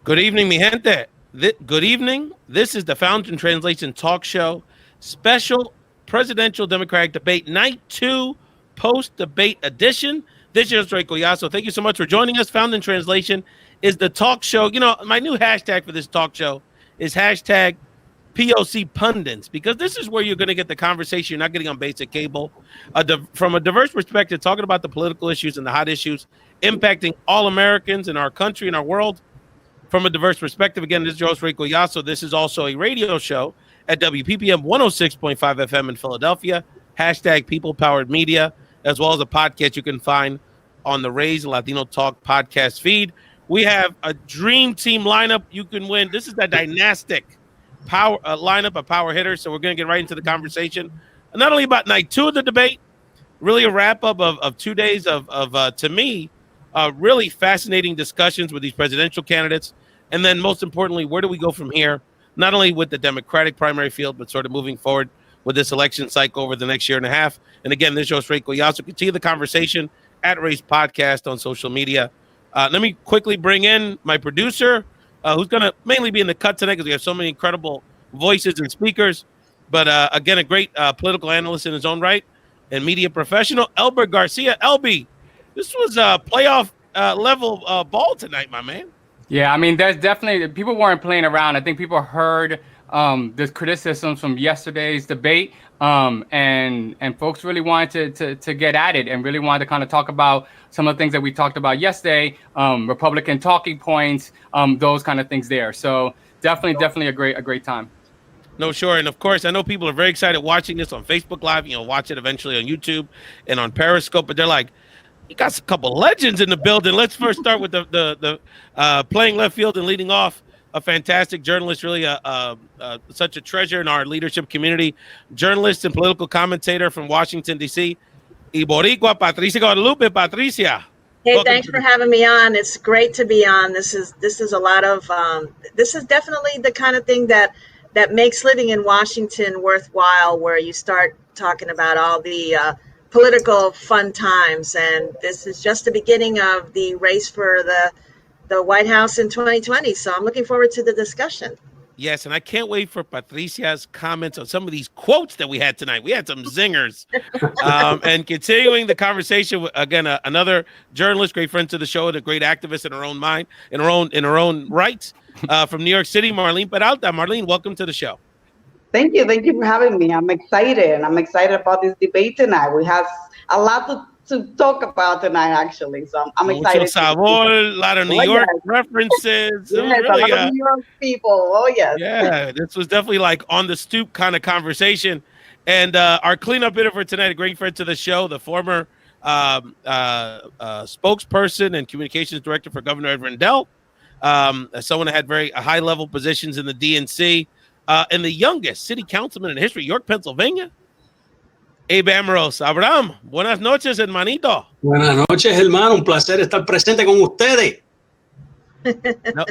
Good evening, mi gente. Good evening. This is the Fountain Translation Talk Show, special presidential Democratic debate, night 2, post-debate edition. This is Rafael Collazo. Thank you so much for joining us. Fountain Translation is the talk show. You know, my new hashtag for this talk show is hashtag POC pundits, because this is where you're going to get the conversation you're not getting on basic cable, from a diverse perspective, talking about the political issues and the hot issues impacting all Americans in our country and our world from a diverse perspective. Again, this is your host, Rafael Collazo. This is also a radio show at WPPM 106.5 FM in Philadelphia, hashtag People Powered Media, as well as a podcast you can find on the Raise Latino Talk podcast feed. We have a dream team lineup you can win. This is the dynastic power lineup of power hitters, so we're going to get right into the conversation. Not only about night 2 of the debate, really a wrap-up of 2 days of to me, really fascinating discussions with these presidential candidates. And then most importantly, where do we go from here? Not only with the Democratic primary field, but sort of moving forward with this election cycle over the next year and a half. And again, this is Rafael Collazo. Continue the conversation at Race Podcast on social media. Let me quickly bring in my producer, who's going to mainly be in the cut tonight because we have so many incredible voices and speakers. But again, a great political analyst in his own right and media professional, Elbert Garcia. LB, this was a playoff level ball tonight, my man. Yeah, I mean, there's definitely, people weren't playing around. I think people heard the criticisms from yesterday's debate, and folks really wanted to get at it and really wanted to kind of talk about some of the things that we talked about yesterday, Republican talking points, those kind of things there. So definitely a great time. No, sure. And of course, I know people are very excited watching this on Facebook Live, watch it eventually on YouTube and on Periscope, but they're like, you got a couple legends in the building. Let's first start with the playing left field and leading off, a fantastic journalist, really such a treasure in our leadership community, journalist and political commentator from Washington, D.C., y Boricua, Patricia Guadalupe. Patricia. Hey, thanks for having me on. It's great to be on. This is a lot of this is definitely the kind of thing that makes living in Washington worthwhile, where you start talking about all the political fun times, and this is just the beginning of the race for the White House in 2020. So I'm looking forward to the discussion. Yes, and I can't wait for Patricia's comments on some of these quotes that we had tonight. We had some zingers. And continuing the conversation, again, another journalist, great friend to the show, and a great activist in her own mind, in her own rights, from New York City, Marlene Peralta. Marlene, welcome to the show. Thank you for having me. I'm excited. I'm excited about this debate tonight. We have a lot to talk about tonight, actually. So I'm excited. Mucho sabor, a lot of New York references. Yes, really, a lot of New York people. Oh, yes. Yeah, this was definitely like on the stoop kind of conversation. And our cleanup hitter for tonight, a great friend to the show, the former spokesperson and communications director for Governor Ed Rendell, someone that had very high-level positions in the DNC, and the youngest city councilman in history, York, Pennsylvania, Amoros. Abraham, buenas noches, hermanito. Buenas noches, hermano. Un placer estar presente con ustedes. No,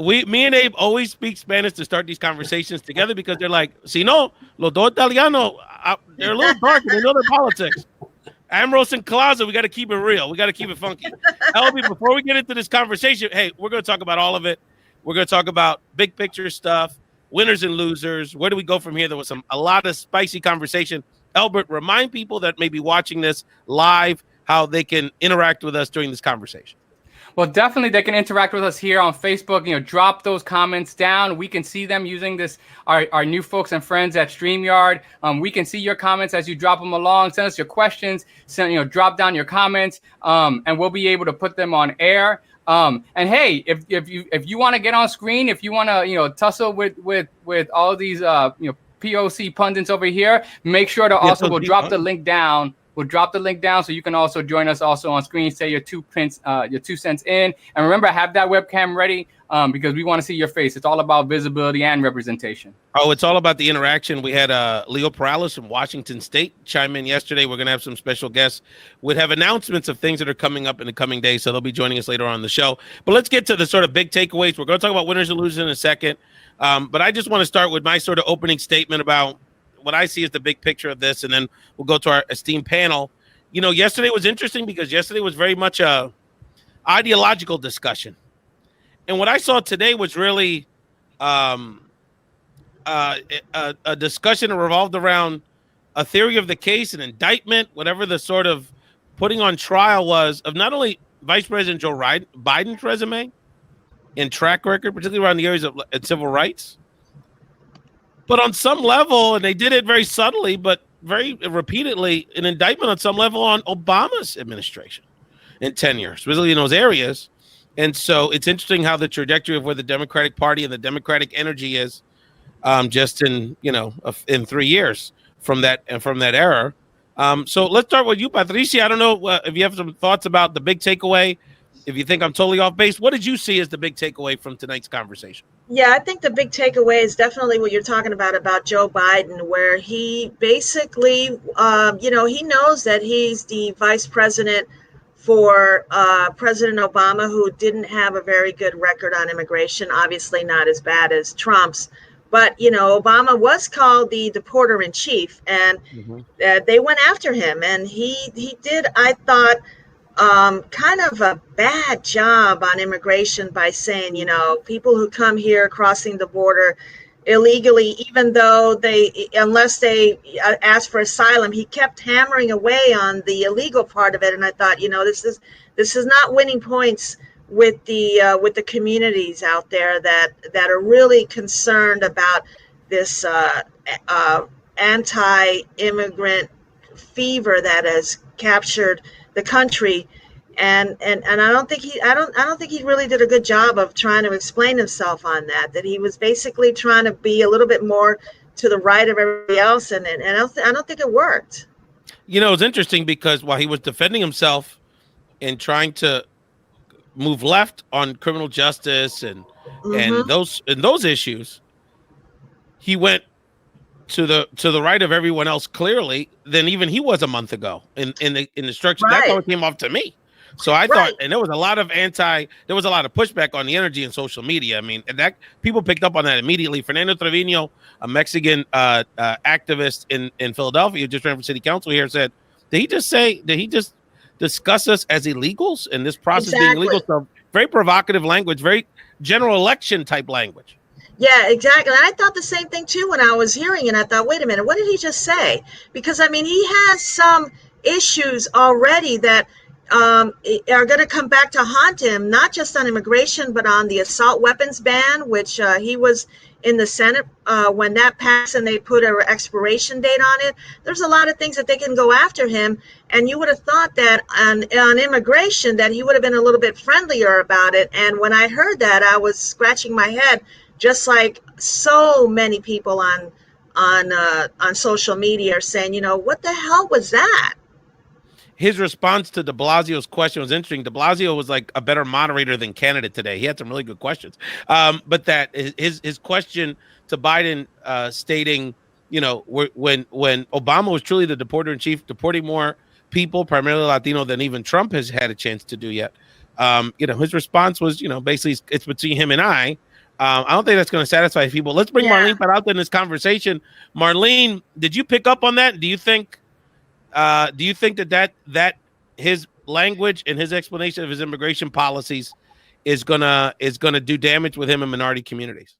me and Abe always speak Spanish to start these conversations together because they're like, si no, los dos italianos, they're a little dark and they know their politics. Amoros and Collazo, we got to keep it real. We got to keep it funky. LB, before we get into this conversation, hey, we're going to talk about all of it. We're going to talk about big picture stuff, winners and losers. Where do we go from here? There was a lot of spicy conversation. Elbert, remind people that may be watching this live how they can interact with us during this conversation. Well, definitely they can interact with us here on Facebook. Drop those comments down. We can see them using this, our new folks and friends at StreamYard. We can see your comments as you drop them along. Send us your questions. Drop down your comments, and we'll be able to put them on air. And hey, if you want to get on screen, if you want to tussle with all these POC pundits over here, make sure to also we'll drop the link down. We'll drop the link down so you can also join us also on screen. Say your 2 cents in, and remember, have that webcam ready because we want to see your face. It's all about visibility and representation. Oh, it's all about the interaction. We had Leo Peralta from Washington State chime in yesterday. We're going to have some special guests. We'd have announcements of things that are coming up in the coming days, so they'll be joining us later on the show. But let's get to the sort of big takeaways. We're going to talk about winners and losers in a second. But I just want to start with my sort of opening statement about what I see as the big picture of this, and then we'll go to our esteemed panel. Yesterday was interesting because yesterday was very much a ideological discussion. And what I saw today was really a discussion that revolved around a theory of the case, an indictment, whatever the sort of putting on trial was of not only Vice President Joe Biden's resume and track record, particularly around the areas of civil rights, but on some level, and they did it very subtly, but very repeatedly, an indictment on some level on Obama's administration in 10 years, really in those areas. And so it's interesting how the trajectory of where the Democratic Party and the Democratic energy is just in 3 years from that era. So let's start with you, Patricia. I don't know if you have some thoughts about the big takeaway. If you think I'm totally off base, what did you see as the big takeaway from tonight's conversation? Yeah, I think the big takeaway is definitely what you're talking about Joe Biden, where he basically, he knows that he's the vice president for President Obama, who didn't have a very good record on immigration, obviously not as bad as Trump's. But, Obama was called the deporter in chief, and they went after him. And he did, I thought, kind of a bad job on immigration by saying, people who come here crossing the border illegally, even though unless they ask for asylum, he kept hammering away on the illegal part of it. And I thought, this is not winning points with the communities out there that are really concerned about this anti-immigrant fever that has captured the country. And I don't think he really did a good job of trying to explain himself on that he was basically trying to be a little bit more to the right of everybody else, and I don't think it worked. It's interesting because while he was defending himself and trying to move left on criminal justice and those issues, he went to the right of everyone else clearly than even he was a month ago in the structure. Right. That's how it came off to me. So I thought, and there was a lot of pushback on the energy in social media. I mean, and that people picked up on that immediately. Fernando Trevino, a Mexican activist in Philadelphia who just ran for city council here, said, did he just discuss us as illegals and this process being illegal? So very provocative language, very general election type language. Yeah, exactly. And I thought the same thing too when I was hearing it. I thought, wait a minute, what did he just say? Because I mean, he has some issues already that are going to come back to haunt him, not just on immigration, but on the assault weapons ban, which he was in the Senate when that passed and they put an expiration date on it. There's a lot of things that they can go after him. And you would have thought that on immigration that he would have been a little bit friendlier about it. And when I heard that, I was scratching my head, just like so many people on social media are saying, what the hell was that? His response to de Blasio's question was interesting. De Blasio was like a better moderator than candidate today. He had some really good questions. But that his question to Biden stating, when Obama was truly the deporter in chief, deporting more people, primarily Latino, than even Trump has had a chance to do yet. His response was, basically it's between him and I. I don't think that's going to satisfy people. Let's bring Marlene Peralta in this conversation. Marlene, did you pick up on that? Do you think that his language and his explanation of his immigration policies is gonna do damage with him in minority communities?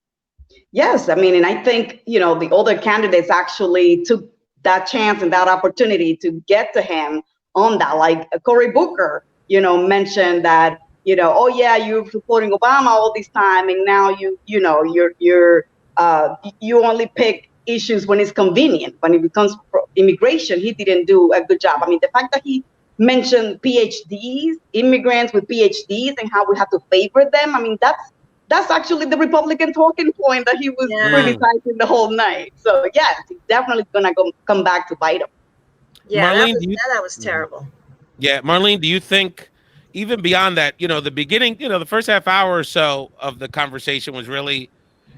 Yes, I mean, and I think the other candidates actually took that chance and that opportunity to get to him on that. Like Cory Booker, mentioned that oh yeah, you're supporting Obama all this time, and now you only pick issues when it's convenient. When it becomes immigration, he didn't do a good job. I mean, the fact that he mentioned PhDs, immigrants with PhDs, and how we have to favor them. I mean, that's actually the Republican talking point that he was criticizing the whole night. So yes, he's definitely gonna come back to bite him. Yeah, Marlene, that was terrible. Yeah, Marlene, do you think even beyond that, the beginning, the first half hour or so of the conversation was really,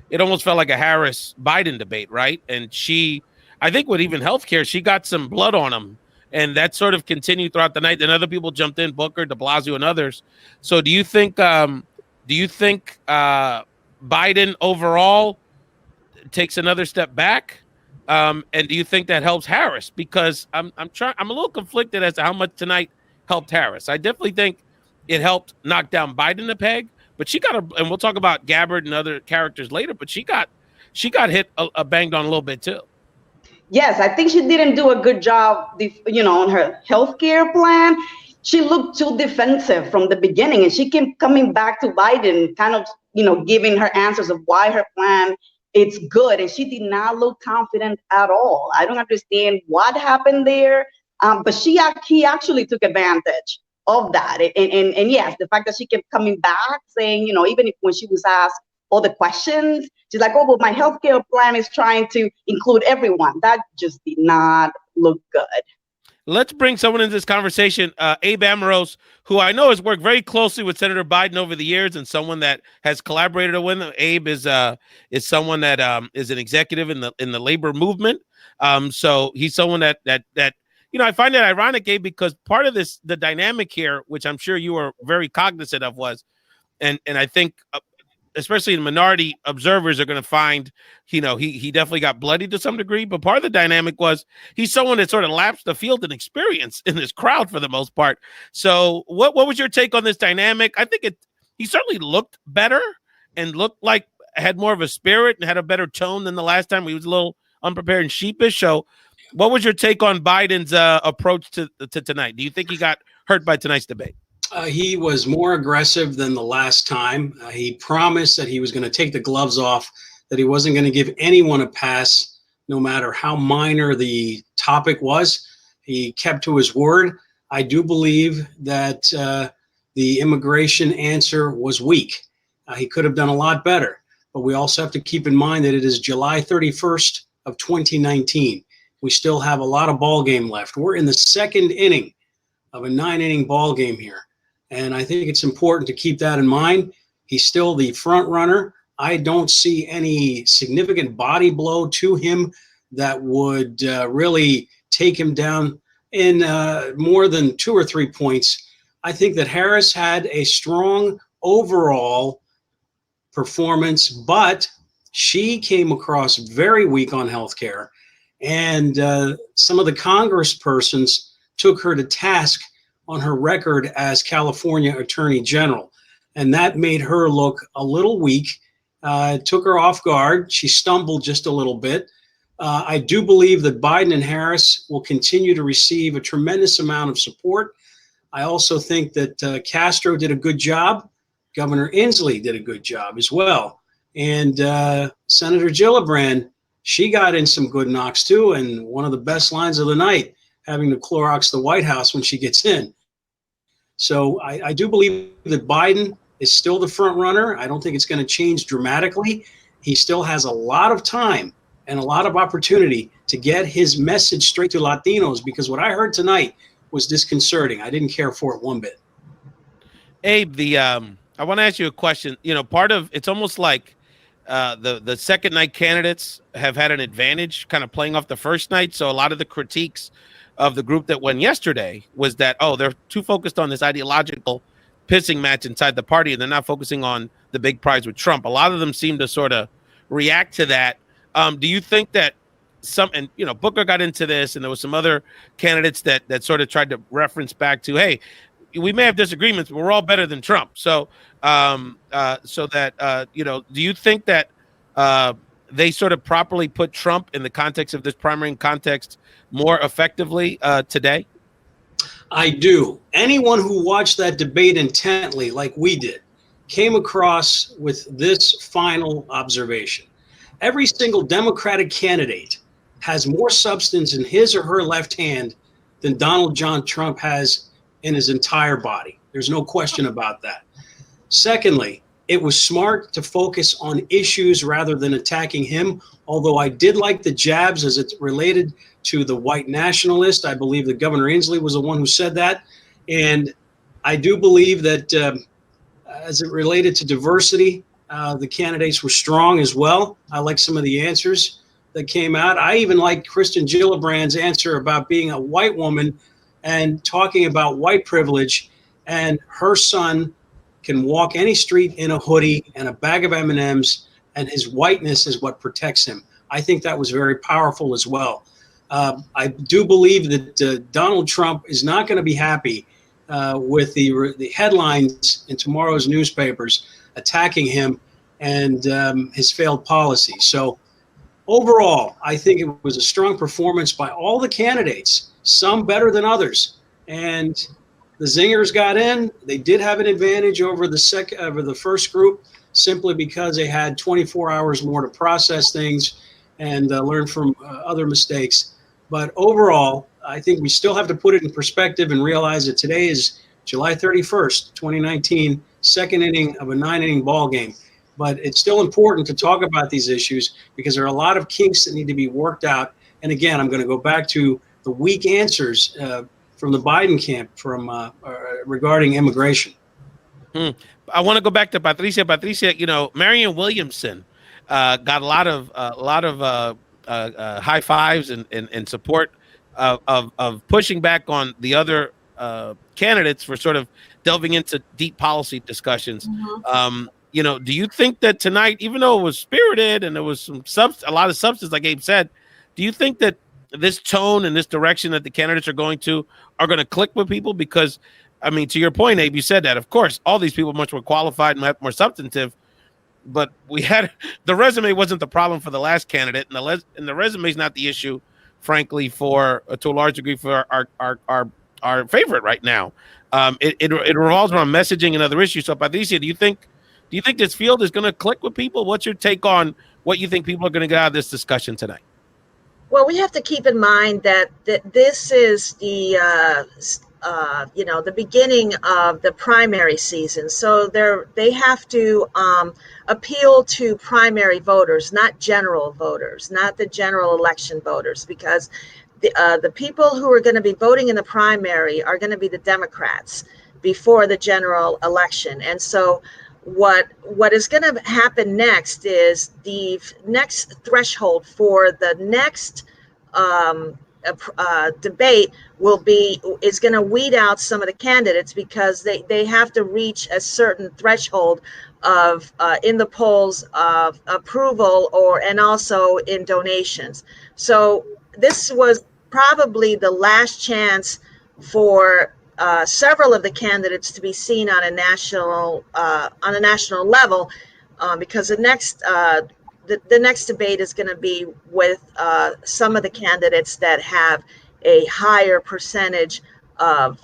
it almost felt like a Harris-Biden debate, right? And I think with even healthcare, she got some blood on him, and that sort of continued throughout the night. Then other people jumped in, Booker, de Blasio, and others. So do you think Biden overall takes another step back? And do you think that helps Harris? Because I'm a little conflicted as to how much tonight helped Harris. I definitely think it helped knock down Biden a peg, but she got and we'll talk about Gabbard and other characters later, but she got hit banged on a little bit too. Yes, I think she didn't do a good job, on her healthcare plan. She looked too defensive from the beginning, and she kept coming back to Biden, kind of, giving her answers of why her plan is good, and she did not look confident at all. I don't understand what happened there, but he actually took advantage of that, and yes, the fact that she kept coming back saying, even if when she was asked all the questions, she's like, oh, but my healthcare plan is trying to include everyone. That just did not look good. Let's bring someone into this conversation, Abe Amoros, who I know has worked very closely with Senator Biden over the years, and someone that has collaborated with him. Abe is someone that is an executive in the labor movement. So he's someone that I find it ironic, Abe, because part of the dynamic here, which I'm sure you are very cognizant of, was, and I think especially the minority observers are going to find, he definitely got bloodied to some degree, but part of the dynamic was he's someone that sort of lapsed the field and experience in this crowd for the most part. So what was your take on this dynamic? I think he certainly looked better and looked like had more of a spirit and had a better tone than the last time. He was a little unprepared and sheepish. So what was your take on Biden's approach to tonight? Do you think he got hurt by tonight's debate? He was more aggressive than the last time. He promised that he was going to take the gloves off, that he wasn't going to give anyone a pass, no matter how minor the topic was. He kept to his word. I do believe that the immigration answer was weak. He could have done a lot better, but we also have to keep in mind that it is July 31st of 2019. We still have a lot of ball game left. We're in the second inning of a 9-inning ball game here. And I think it's important to keep that in mind. He's still the front runner. I don't see any significant body blow to him that would really take him down in more than 2 or 3 points. I think that Harris had a strong overall performance, but she came across very weak on healthcare. And some of the congresspersons took her to task on her record as California Attorney General. And that made her look a little weak, took her off guard. She stumbled just a little bit. I do believe that Biden and Harris will continue to receive a tremendous amount of support. I also think that Castro did a good job. Governor Inslee did a good job as well. And Senator Gillibrand, she got in some good knocks too. And one of the best lines of the night, having to Clorox the White House when she gets in. So I do believe that Biden is still the front runner. I don't think it's going to change dramatically. He still has a lot of time and a lot of opportunity to get his message straight to Latinos, because what I heard tonight was disconcerting. I didn't care for it one bit. Abe, I want to ask you a question. Part of it's almost like the second night candidates have had an advantage kind of playing off the first night. So a lot of the critiques of the group that won yesterday was that, they're too focused on this ideological pissing match inside the party, and they're not focusing on the big prize with Trump. A lot of them seem to sort of react to that. Do you think that Booker got into this, and there was some other candidates that sort of tried to reference back to, hey, we may have disagreements, but we're all better than Trump. So, do you think that they sort of properly put Trump in the context of this primary context more effectively today? I do. Anyone who watched that debate intently, like we did, came across with this final observation. Every single Democratic candidate has more substance in his or her left hand than Donald John Trump has in his entire body. There's no question about that. Secondly, it was smart to focus on issues rather than attacking him, although I did like the jabs as it related to the white nationalist. I believe that Governor Inslee was the one who said that. And I do believe that as it related to diversity, the candidates were strong as well. I like some of the answers that came out. I even like Kristen Gillibrand's answer about being a white woman and talking about white privilege, and her son can walk any street in a hoodie and a bag of M&Ms, and his whiteness is what protects him. I think that was very powerful as well. I do believe that Donald Trump is not going to be happy with the headlines in tomorrow's newspapers attacking him and his failed policy. So overall, I think it was a strong performance by all the candidates, some better than others. And the zingers got in. They did have an advantage over the first group simply because they had 24 hours more to process things and learn from other mistakes. But overall, I think we still have to put it in perspective and realize that today is July 31st, 2019, second inning of a 9-inning ball game. But it's still important to talk about these issues because there are a lot of kinks that need to be worked out. And again, I'm going to go back to the weak answers from the Biden camp regarding immigration. I want to go back to Patricia. Patricia, Marianne Williamson got a lot of high fives and support of pushing back on the other candidates for sort of delving into deep policy discussions. Mm-hmm. Do you think that tonight, even though it was spirited and there was a lot of substance, like Abe said, do you think that this tone and this direction that the candidates are going to click with people? Because, I mean, to your point, Abe, you said that, of course, all these people are much more qualified and more substantive, but the resume wasn't the problem for the last candidate, and the resume is not the issue, frankly, to a large degree for our favorite right now. It revolves around messaging and other issues. So, Patricia, do you think this field is going to click with people? What's your take on what you think people are going to get out of this discussion tonight? Well, we have to keep in mind that this is the beginning of the primary season. So they have to appeal to primary voters, not general voters, not the general election voters, because the people who are going to be voting in the primary are going to be the Democrats before the general election. And so what is going to happen next is the next threshold for the next debate is going to weed out some of the candidates because they have to reach a certain threshold of in the polls of approval and also in donations. So this was probably the last chance for several of the candidates to be seen on a national level, because the next debate is going to be with some of the candidates that have a higher percentage of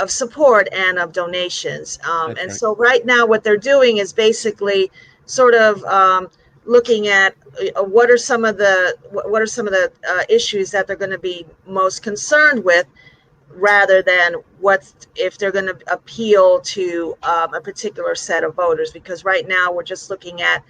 support and of donations. And so right now, what they're doing is basically sort of looking at what are some of the issues that they're going to be most concerned with, rather than if they're going to appeal to a particular set of voters. Because right now we're just looking at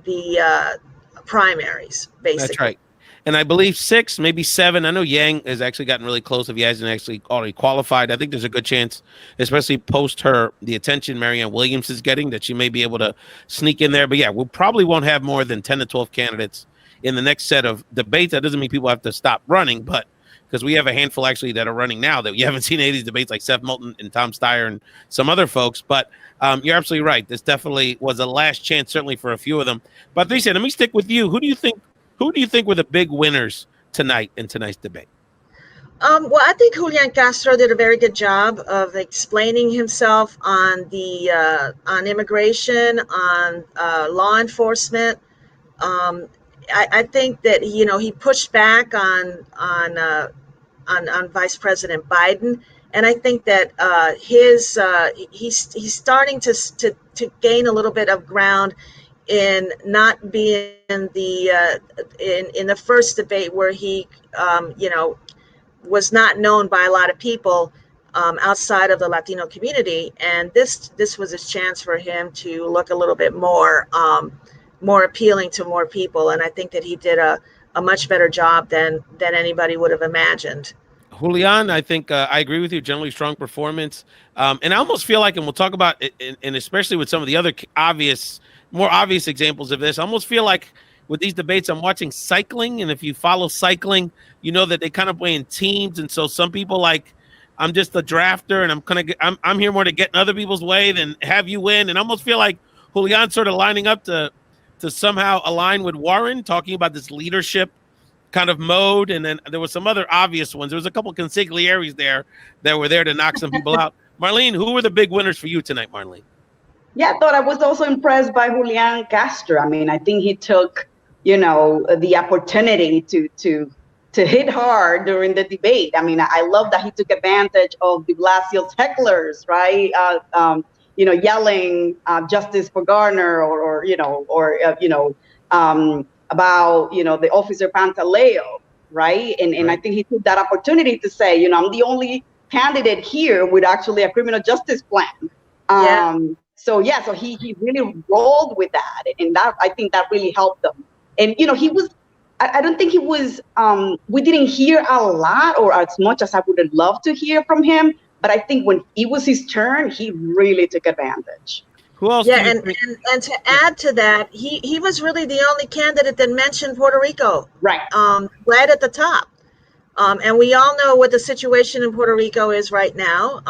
the primaries, basically. That's right. And I believe 6, maybe 7. I know Yang has actually gotten really close if he hasn't actually already qualified. I think there's a good chance, especially post the attention Marianne Williams is getting, that she may be able to sneak in there. But yeah, we probably won't have more than 10 to 12 candidates in the next set of debates. That doesn't mean people have to stop running, but because we have a handful actually that are running now that you haven't seen any of these debates, like Seth Moulton and Tom Steyer and some other folks. But you're absolutely right. This definitely was a last chance, certainly for a few of them. But Patricia, let me stick with you. Who do you think were the big winners tonight in tonight's debate? Well, I think Julian Castro did a very good job of explaining himself on on immigration, on law enforcement. I think that he pushed back on Vice President Biden, and I think that he's starting to gain a little bit of ground in not being in the first debate where he was not known by a lot of people outside of the Latino community, and this was a chance for him to look a little bit more appealing to more people, and I think that he did a much better job than anybody would have imagined. Julian, I think I agree with you. Generally strong performance, and I almost feel like, and we'll talk about it, and especially with some of the other more obvious examples of this, I almost feel like with these debates, I'm watching cycling, and if you follow cycling, you know that they kind of play in teams, and so some people I'm just a drafter, and I'm here more to get in other people's way than have you win, and I almost feel like Julian's sort of lining up to somehow align with Warren, talking about this leadership kind of mode, and then there was some other obvious ones. There was a couple of consigliaries there that were there to knock some people out. Marlene, who were the big winners for you tonight, Marlene? Yeah, I thought I was also impressed by Julian Castro. I mean, I think he took, the opportunity to hit hard during the debate. I mean, I love that he took advantage of de Blasio's hecklers, right? Yelling justice for Garner about, the officer Pantaleo, right? And I think he took that opportunity to say, I'm the only candidate here with actually a criminal justice plan. So he really rolled with that, and that I think that really helped them. And he was, I don't think he was. We didn't hear a lot or as much as I would have loved to hear from him. But I think when it was his turn, he really took advantage. Who else? Yeah, and to add to that, he was really the only candidate that mentioned Puerto Rico, right at the top. And we all know what the situation in Puerto Rico is right now.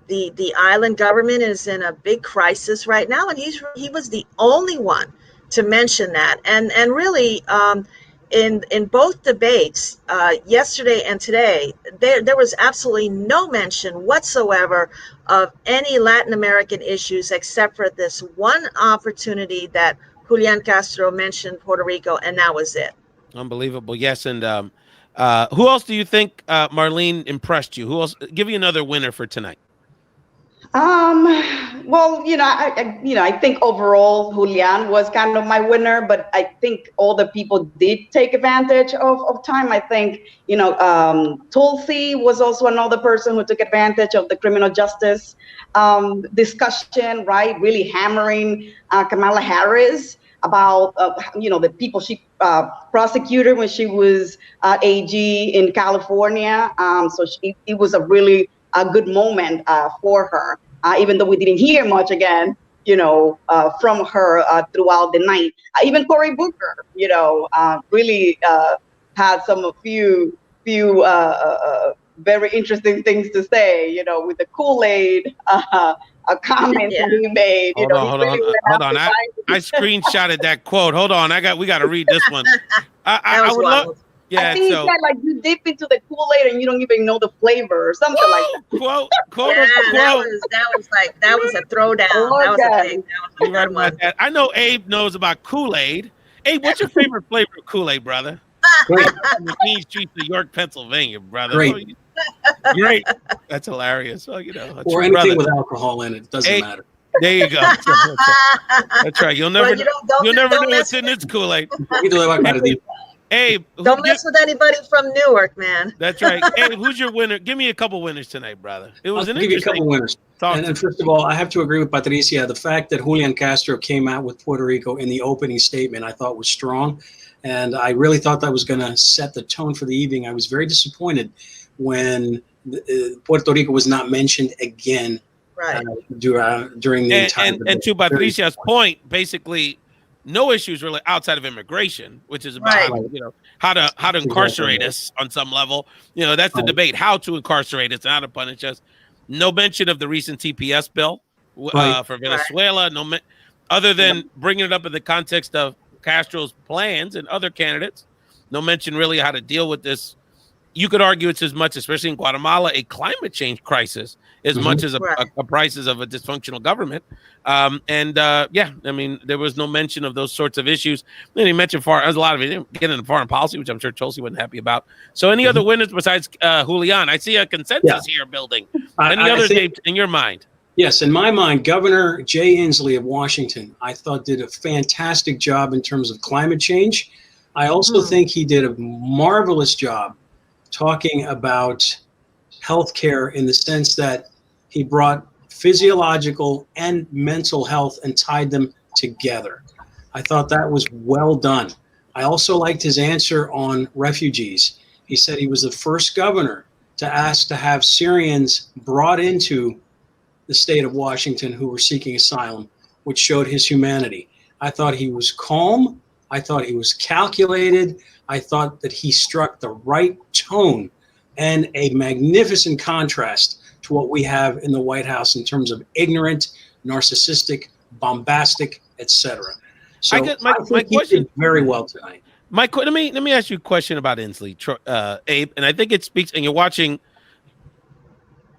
The island government is in a big crisis right now, and he was the only one to mention that. And really, in both debates, yesterday and today, there was absolutely no mention whatsoever of any Latin American issues except for this one opportunity that Julian Castro mentioned Puerto Rico, and that was it. Unbelievable. Yes, and who else do you think, Marlene, impressed you? Who else? Give me another winner for tonight. Well, I think overall Julian was kind of my winner, but I think all the people did take advantage of time. I think, Tulsi was also another person who took advantage of the criminal justice discussion, right? Really hammering Kamala Harris about, the people she prosecuted when she was AG in California. So it was a really a good moment for her, even though we didn't hear much again, from her throughout the night. Even Cory Booker, really had a few very interesting things to say, with the Kool-Aid a comment that he made. Hold on. I screenshotted that quote. Hold on. We got to read this one. I would love. Yeah, I think he said like you dip into the Kool-Aid and you don't even know the flavor or something like that. Quote. That was a throwdown. Oh, that was a big one. I know Abe knows about Kool-Aid. Abe, what's your favorite flavor of Kool-Aid, brother? Main Streets of York, Pennsylvania, brother. Great. That's hilarious. So, or anything with alcohol in it doesn't matter. There you go. That's right. You'll never know what's in this Kool-Aid. Abe, don't mess with anybody from Newark, man. That's right. Abe, who's your winner? Give me a couple winners tonight, brother. It was I'll give you a couple winners. And first of all, I have to agree with Patricia. The fact that Julian Castro came out with Puerto Rico in the opening statement, I thought was strong. And I really thought that was going to set the tone for the evening. I was very disappointed when Puerto Rico was not mentioned again during the entire debate. And to Patricia's point, basically, no issues really outside of immigration, which is about how to incarcerate us on some level. That's the debate: how to incarcerate us and how to punish us. No mention of the recent TPS bill for Venezuela. Other than bringing it up in the context of Castro's plans and other candidates. No mention really how to deal with this. You could argue it's as much, especially in Guatemala, a climate change crisis as much as a crisis of a dysfunctional government. There was no mention of those sorts of issues. Then he mentioned there's a lot of it getting into foreign policy, which I'm sure Tulsi wasn't happy about. So any other winners besides Julian? I see a consensus here building. Any other names in your mind? Yes, in my mind, Governor Jay Inslee of Washington, I thought did a fantastic job in terms of climate change. I also think he did a marvelous job talking about healthcare in the sense that he brought physiological and mental health and tied them together. I thought that was well done. I also liked his answer on refugees. He said he was the first governor to ask to have Syrians brought into the state of Washington who were seeking asylum, which showed his humanity. I thought he was calm. I thought he was calculated. I thought that he struck the right tone and a magnificent contrast to what we have in the White House in terms of ignorant, narcissistic, bombastic, etc. So I think he did very well tonight. Let me ask you a question about Inslee, Abe, and I think it speaks. And you're watching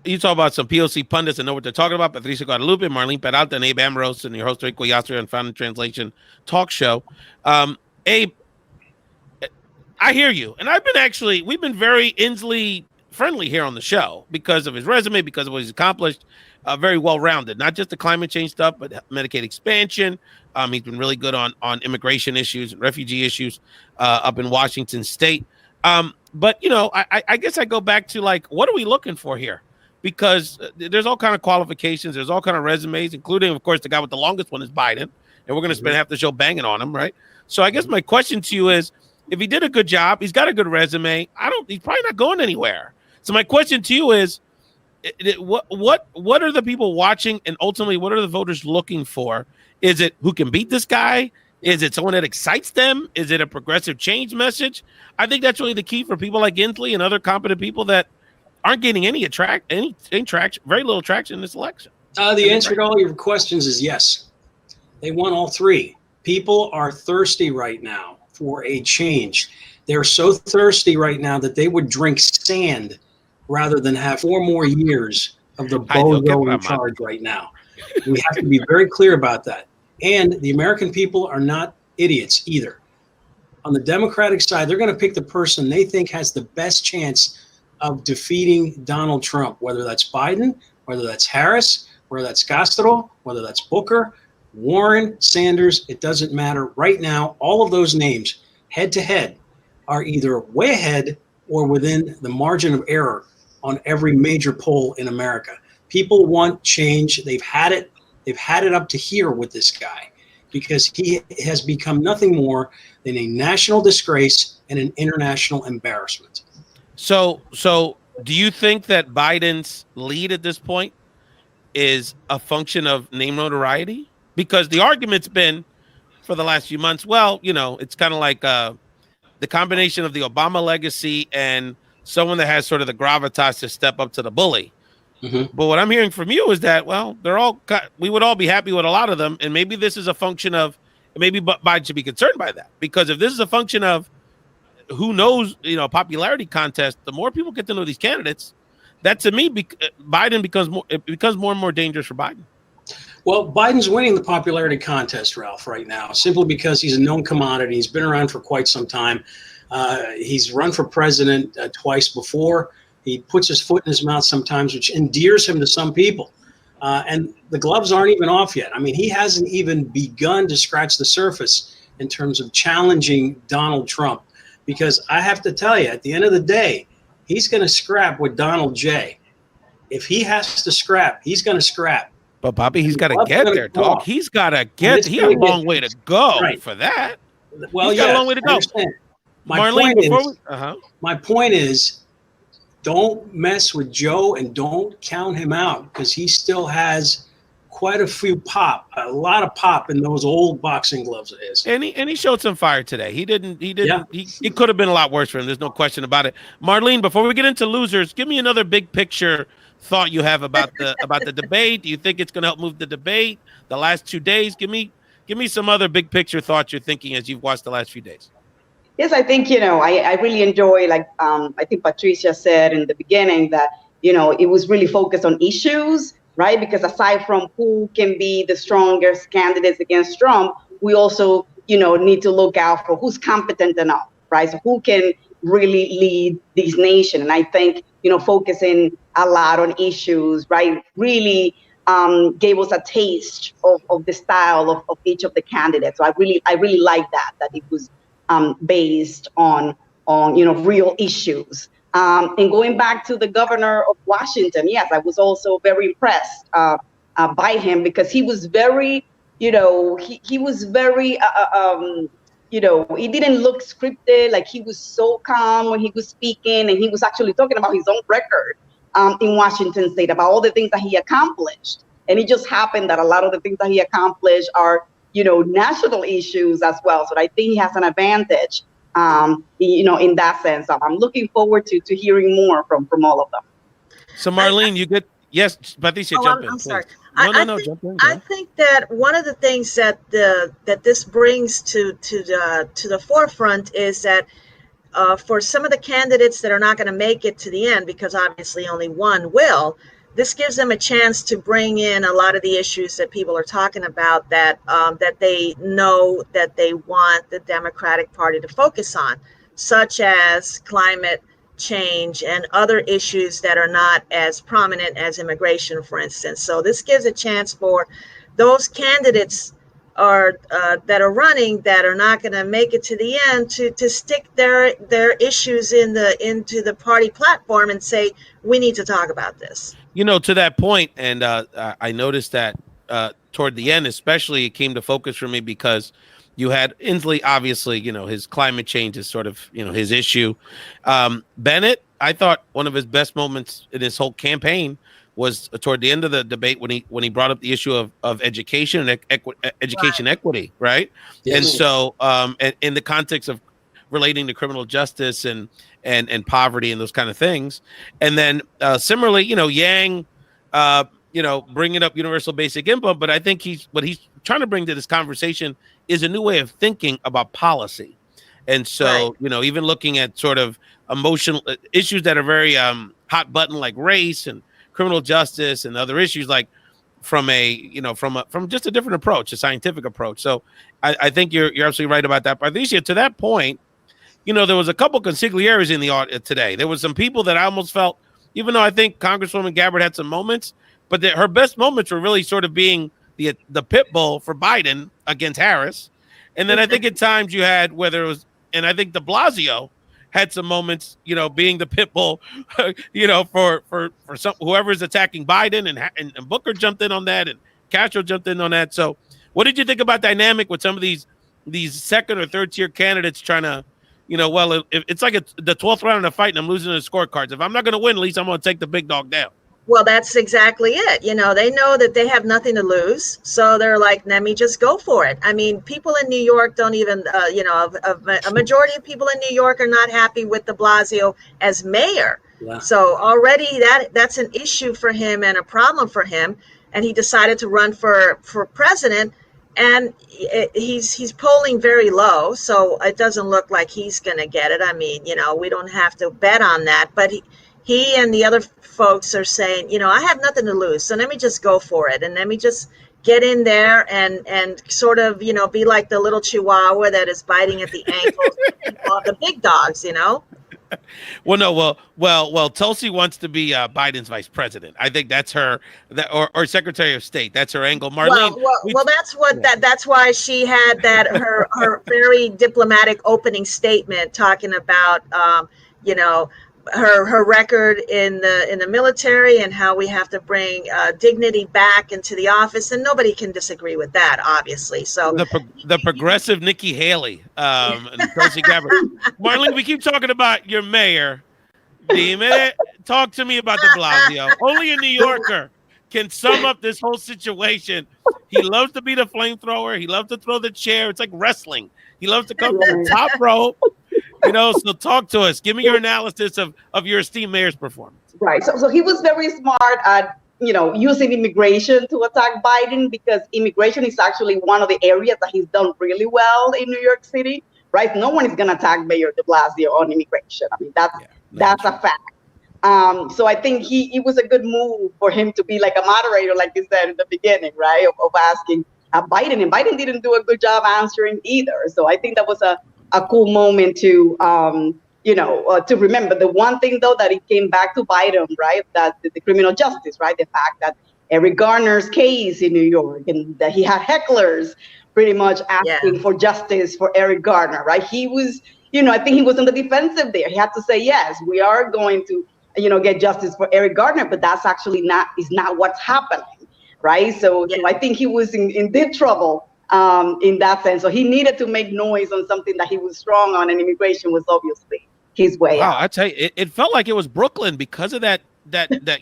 you talk about some POC pundits that know what they're talking about. Patricia, Guadalupe, Marlene, Peralta, and Abe Amoros, and your host, Rafael Collazo, and Found in Translation talk show. Abe, I hear you. And we've been very Inslee friendly here on the show because of his resume, because of what he's accomplished. Very well-rounded, not just the climate change stuff, but Medicaid expansion. He's been really good on immigration issues and refugee issues up in Washington State. But, I guess I go back to, like, what are we looking for here? Because there's all kind of qualifications. There's all kind of resumes, including, of course, the guy with the longest one is Biden. And we're going to spend half the show banging on him, right? So I guess my question to you is, if he did a good job, he's got a good resume, he's probably not going anywhere. So my question to you is, what are the people watching, and ultimately, what are the voters looking for? Is it who can beat this guy? Is it someone that excites them? Is it a progressive change message? I think that's really the key for people like Inslee and other competent people that aren't getting any traction, very little traction in this election. The answer to all your questions is yes. They want all three. People are thirsty right now for a change. They're so thirsty right now that they would drink sand rather than have 4 more years of the bozo in charge right now. We have to be very clear about that. And the American people are not idiots either. On the Democratic side, they're going to pick the person they think has the best chance of defeating Donald Trump, whether that's Biden, whether that's Harris, whether that's Castro, whether that's Booker, Warren, Sanders. It doesn't matter. Right now, all of those names, head to head, are either way ahead or within the margin of error on every major poll in America. People want change. They've had it. They've had it up to here with this guy because he has become nothing more than a national disgrace and an international embarrassment. So do you think that Biden's lead at this point is a function of name notoriety? Because the argument's been for the last few months, well, it's kind of like the combination of the Obama legacy and someone that has sort of the gravitas to step up to the bully. Mm-hmm. But what I'm hearing from you is that, well, we would all be happy with a lot of them. And maybe this is a function of, maybe Biden should be concerned by that. Because if this is a function of who knows, popularity contest, the more people get to know these candidates, that to me, Biden becomes more and more dangerous for Biden. Well, Biden's winning the popularity contest, Ralph, right now, simply because he's a known commodity. He's been around for quite some time. He's run for president twice before. He puts his foot in his mouth sometimes, which endears him to some people. And the gloves aren't even off yet. I mean, he hasn't even begun to scratch the surface in terms of challenging Donald Trump. Because I have to tell you, at the end of the day, he's going to scrap with Donald J. If he has to scrap, he's going to scrap. But Bobby, he's got to get there, dog. He's got to get. He got a long way to go for that. Well, he's got a long way to go. Marlene, my point is, don't mess with Joe and don't count him out because he still has quite a lot of pop in those old boxing gloves of his. And he showed some fire today. He could have been a lot worse for him. There's no question about it. Marlene, before we get into losers, give me another big picture thought you have about the debate. Do you think it's going to help move the debate? The last 2 days, give me some other big picture thoughts you're thinking as you've watched the last few days. Yes, I think, I really enjoy, I think Patricia said in the beginning that, it was really focused on issues, right? Because aside from who can be the strongest candidates against Trump, we also, need to look out for who's competent enough, right? So who can really lead this nation? And I think, focusing a lot on issues, right, really gave us a taste of the style of each of the candidates. So I really like that it was based on real issues. And going back to the governor of Washington, yes, I was also very impressed by him because he was very, he was very, he didn't look scripted. Like he was so calm when he was speaking, and he was actually talking about his own record in Washington State, about all the things that he accomplished. And it just happened that a lot of the things that he accomplished are, national issues as well. So I think he has an advantage, in that sense. I'm looking forward to hearing more from all of them. So Marlene, yes, Patricia, jump in. I'm sorry. Jump in. I think that one of the things that this brings to the forefront is that for some of the candidates that are not going to make it to the end, because obviously only one will, this gives them a chance to bring in a lot of the issues that people are talking about that that they know that they want the Democratic Party to focus on, such as climate change and other issues that are not as prominent as immigration, for instance. So this gives a chance for those candidates that are running that are not going to make it to the end to stick their issues into the party platform and say, we need to talk about this. You know, to that point, and I noticed that toward the end, especially, it came to focus for me because you had Inslee, obviously, you know, his climate change is sort of, you know, his issue. Bennett, I thought one of his best moments in his whole campaign was toward the end of the debate when he brought up the issue of education and education equity, right? Yes. And so, and in the context of relating to criminal justice and poverty and those kind of things. And then similarly, you know, Yang, you know, bringing up universal basic income, but I think what he's trying to bring to this conversation is a new way of thinking about policy. And so, you know, even looking at sort of emotional issues that are very hot button, like race and criminal justice and other issues, like from just a different approach, a scientific approach. So I think you're absolutely right about that. Patricia, to that point, you know, there was a couple consiglieres in the audience today. There was some people that I almost felt, even though I think Congresswoman Gabbard had some moments, but her best moments were really sort of being the pit bull for Biden against Harris. And then I think at times you had, whether it was, and I think de Blasio had some moments, you know, being the pit bull, you know, for some whoever is attacking Biden, and Booker jumped in on that, and Castro jumped in on that. So what did you think about dynamic with some of these second or third tier candidates trying to, you know, well, it's like the 12th round of the fight and I'm losing the scorecards. If I'm not going to win, at least I'm going to take the big dog down. Well, that's exactly it. You know, they know that they have nothing to lose. So they're like, let me just go for it. I mean, people in New York don't even, you know, a majority of people in New York are not happy with de Blasio as mayor. Yeah. So already that's an issue for him and a problem for him. And he decided to run for president. And he's polling very low. So it doesn't look like he's going to get it. I mean, you know, we don't have to bet on that. But he and the other folks are saying, you know, I have nothing to lose, so let me just go for it, and let me just get in there and sort of, you know, be like the little chihuahua that is biting at the ankles of the big dogs, you know. Well, Tulsi wants to be Biden's vice president. I think that's her, or Secretary of State. That's her angle. Marlene. Well, that's why she had that her very diplomatic opening statement talking about, you know, her record in the military and how we have to bring dignity back into the office, and nobody can disagree with that, obviously. So the progressive Nikki Haley, and Tulsi Gabbard. Marlene, we keep talking about your mayor. Talk to me about de Blasio. Only a New Yorker can sum up this whole situation. He loves to be the flamethrower. He loves to throw the chair. It's like wrestling. He loves to come from the top rope. You know, so talk to us. Give me your analysis of your esteemed mayor's performance. Right. So he was very smart at, you know, using immigration to attack Biden, because immigration is actually one of the areas that he's done really well in New York City. Right. No one is going to attack Mayor de Blasio on immigration. I mean, that's a fact. So I think it was a good move for him to be like a moderator, like you said in the beginning, right, of asking Biden. And Biden didn't do a good job answering either. So I think that was a cool moment to, you know, to remember. The one thing, though, that it came back to Biden, right, that the criminal justice, right, the fact that Eric Garner's case in New York, and that he had hecklers pretty much asking for justice for Eric Garner, right? He was, you know, I think he was on the defensive there. He had to say, yes, we are going to, you know, get justice for Eric Garner, but that's actually not what's happening, right? So I think he was in deep trouble in that sense. So he needed to make noise on something that he was strong on, and immigration was obviously his way out. I tell you, it felt like it was Brooklyn because of that,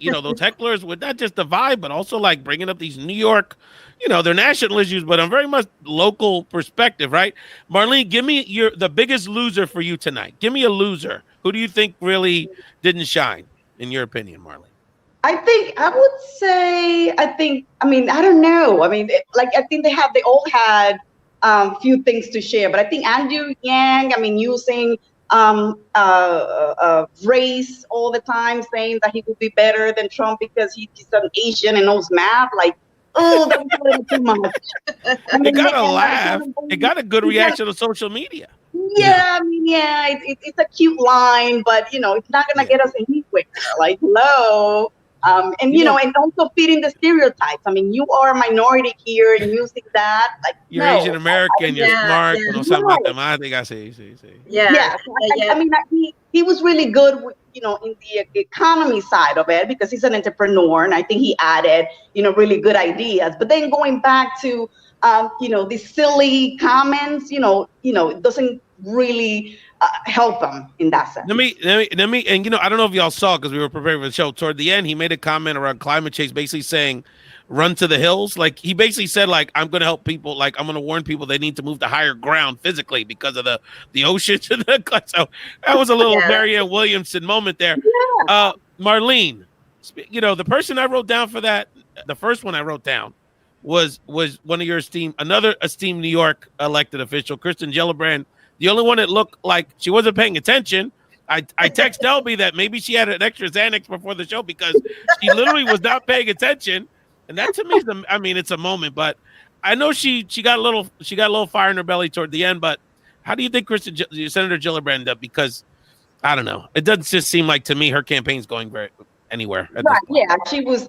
you know, those hecklers with not just the vibe, but also like bringing up these New York, you know, they're national issues, but on very much local perspective, right? Marlene, give me the biggest loser for you tonight. Give me a loser. Who do you think really didn't shine, in your opinion, Marlene? I don't know. I mean, I think they all had few things to share, but I think Andrew Yang, I mean, using race all the time, saying that he would be better than Trump because he's an Asian and knows math. Like, oh, that was a little too much. I It mean, got a and laugh. It got a good reaction on social media. Yeah, I mean, yeah, it's a cute line, but it's not gonna get us anywhere. Like, hello. And and also fitting the stereotypes. I mean, you are a minority here and using that, like, You're no. Asian American, you're smart, you know something about them. I think I see. Yeah. I mean, he was really good with, in the economy side of it, because he's an entrepreneur, and I think he added, really good ideas. But then going back to, these silly comments, it doesn't really help him in that sense. Let me, and I don't know if y'all saw, because we were preparing for the show. Toward the end, he made a comment around climate change, basically saying, "Run to the hills." Like, he basically said, like, I'm going to help people. Like, I'm going to warn people they need to move to higher ground physically because of the oceans. So that was a little Marianne Williamson moment there. Yeah. Marlene, the person I wrote down for that, the first one I wrote down was one of your another esteemed New York elected official, Kristen Gillibrand. The only one that looked like she wasn't paying attention. I text Elby that maybe she had an extra Xanax before the show, because she literally was not paying attention. And that, to me, it's a moment. But I know she got a little fire in her belly toward the end. But how do you think Senator Gillibrand did? Because I don't know. It doesn't just seem like, to me, her campaign's going anywhere. Right. Yeah,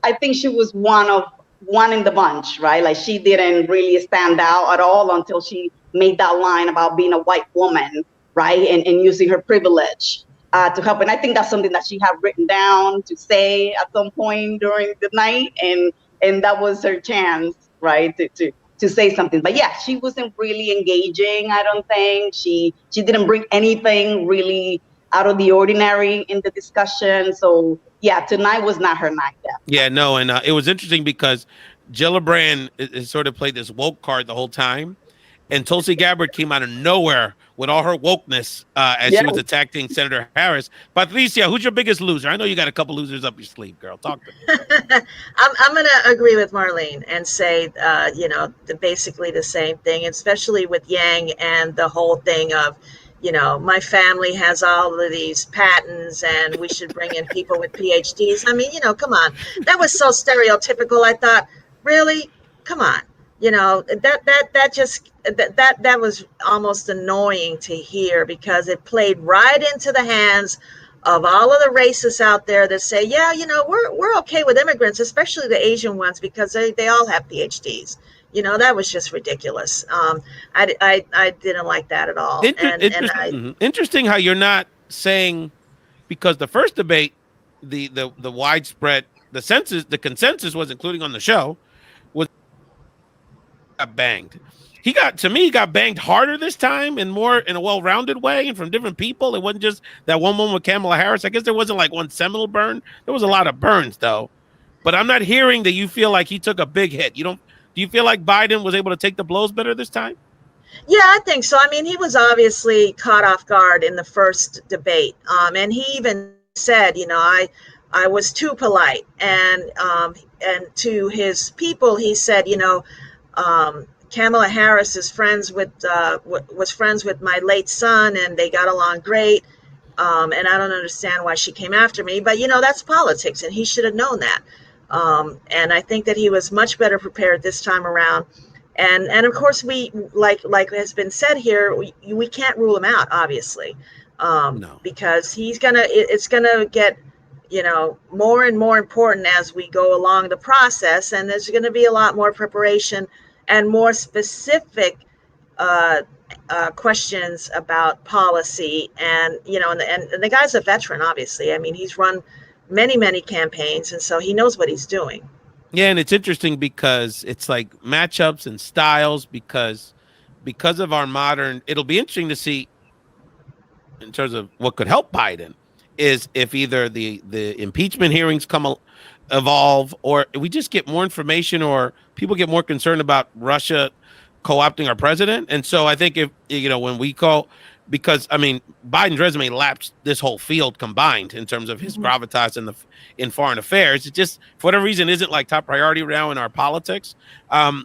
I think she was one in the bunch, right? Like, she didn't really stand out at all until she made that line about being a white woman, right? And using her privilege to help. And I think that's something that she had written down to say at some point during the night. And that was her chance, right? To say something. But yeah, she wasn't really engaging. I don't think she didn't bring anything really out of the ordinary in the discussion. So yeah, tonight was not her night. Yeah, no. And it was interesting because Gillibrand has sort of played this woke card the whole time. And Tulsi Gabbard came out of nowhere with all her wokeness as she was attacking Senator Harris. Patricia, who's your biggest loser? I know you got a couple losers up your sleeve, girl. Talk to me. I'm going to agree with Marlene and say, basically the same thing, especially with Yang and the whole thing of, my family has all of these patents and we should bring in people with PhDs. I mean, come on. That was so stereotypical. I thought, really? Come on. That was almost annoying to hear, because it played right into the hands of all of the racists out there that say, we're okay with immigrants, especially the Asian ones, because they all have PhDs. That was just ridiculous. I didn't like that at all. Interesting how you're not saying, because the first debate, the widespread, the consensus was, including on the show, was got banged. He got banged harder this time, and more in a well-rounded way, and from different people. It wasn't just that one woman with Kamala Harris. I guess there wasn't like one seminal burn. There was a lot of burns, though. But I'm not hearing that you feel like he took a big hit. Do you feel like Biden was able to take the blows better this time? Yeah, I think so. I mean, he was obviously caught off guard in the first debate. And he even said, I was too polite. And to his people, he said, Kamala Harris is was friends with my late son, and they got along great. And I don't understand why she came after me. But, that's politics, and he should have known that. And I think that he was much better prepared this time around. And of course, we like has been said here, we can't rule him out, obviously, No. Because it's gonna get more and more important as we go along the process, and there's going to be a lot more preparation and more specific questions about policy. And and the guy's a veteran, obviously. I mean, he's run many campaigns, and so he knows what he's doing. Yeah, and it's interesting because it's like matchups and styles, because of our modern. It'll be interesting to see in terms of what could help Biden is if either the impeachment hearings evolve, or we just get more information, or people get more concerned about Russia co-opting our president. And so I think if when we call, because I mean Biden's resume laps this whole field combined in terms of his gravitas in foreign affairs. It just, for whatever reason, isn't like top priority now in our politics.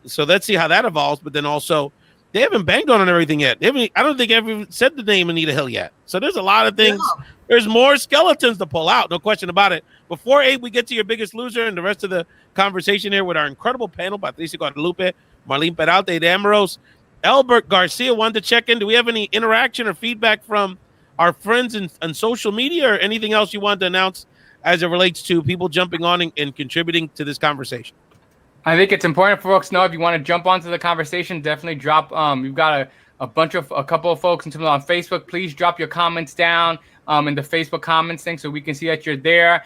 So let's see how that evolves. But then also they haven't banged on everything yet. I don't think ever said the name Anita Hill yet. So there's a lot of things. No. There's more skeletons to pull out. No question about it. Before, Abe, we get to your biggest loser and the rest of the conversation here with our incredible panel, Patricia, Guadalupe, Marlene, Peralta, and Amoros. Elbert Garcia wanted to check in. Do we have any interaction or feedback from our friends on social media, or anything else you want to announce as it relates to people jumping on and contributing to this conversation? I think it's important for folks to know, if you want to jump onto the conversation, definitely drop. You've got a couple of folks on Facebook. Please drop your comments down in the Facebook comments thing so we can see that you're there.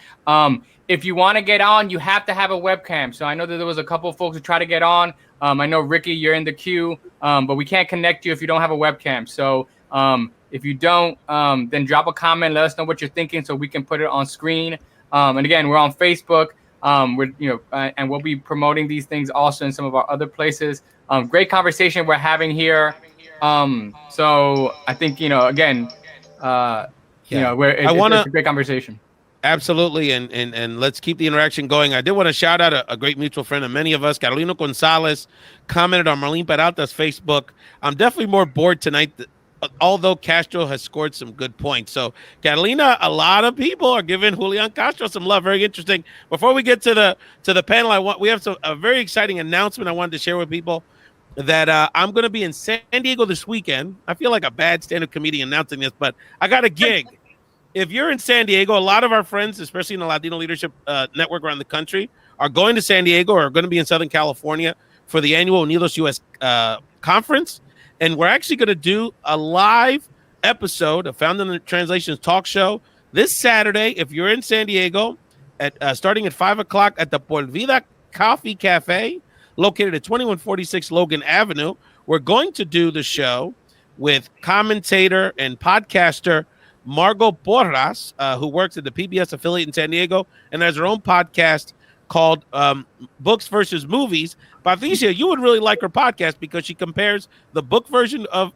If you want to get on, you have to have a webcam. So I know that there was a couple of folks who try to get on. I know, Ricky, you're in the queue, but we can't connect you if you don't have a webcam. So if you don't, then drop a comment. Let us know what you're thinking so we can put it on screen. And again, we're on Facebook. And we'll be promoting these things also in some of our other places. Great conversation we're having here. So I think, again, it's a great conversation. Absolutely, and let's keep the interaction going. I did want to shout out a great mutual friend of many of us, Carolina Gonzalez, commented on Marlene Peralta's Facebook. I'm definitely more bored tonight, although Castro has scored some good points. So, Catalina, a lot of people are giving Julian Castro some love. Very interesting. Before we get to the panel, we have a very exciting announcement I wanted to share with people, that I'm going to be in San Diego this weekend. I feel like a bad stand-up comedian announcing this, but I got a gig. If you're in San Diego, a lot of our friends, especially in the Latino Leadership Network around the country, are going to San Diego or are going to be in Southern California for the annual Unidos US conference. And we're actually going to do a live episode of Found in the Translations talk show this Saturday. If you're in San Diego, starting at 5 o'clock at the Por Vida Coffee Cafe, located at 2146 Logan Avenue. We're going to do the show with commentator and podcaster Margot Porras, who works at the PBS affiliate in San Diego and has her own podcast called Books versus Movies. Patricia, you would really like her podcast because she compares the book version of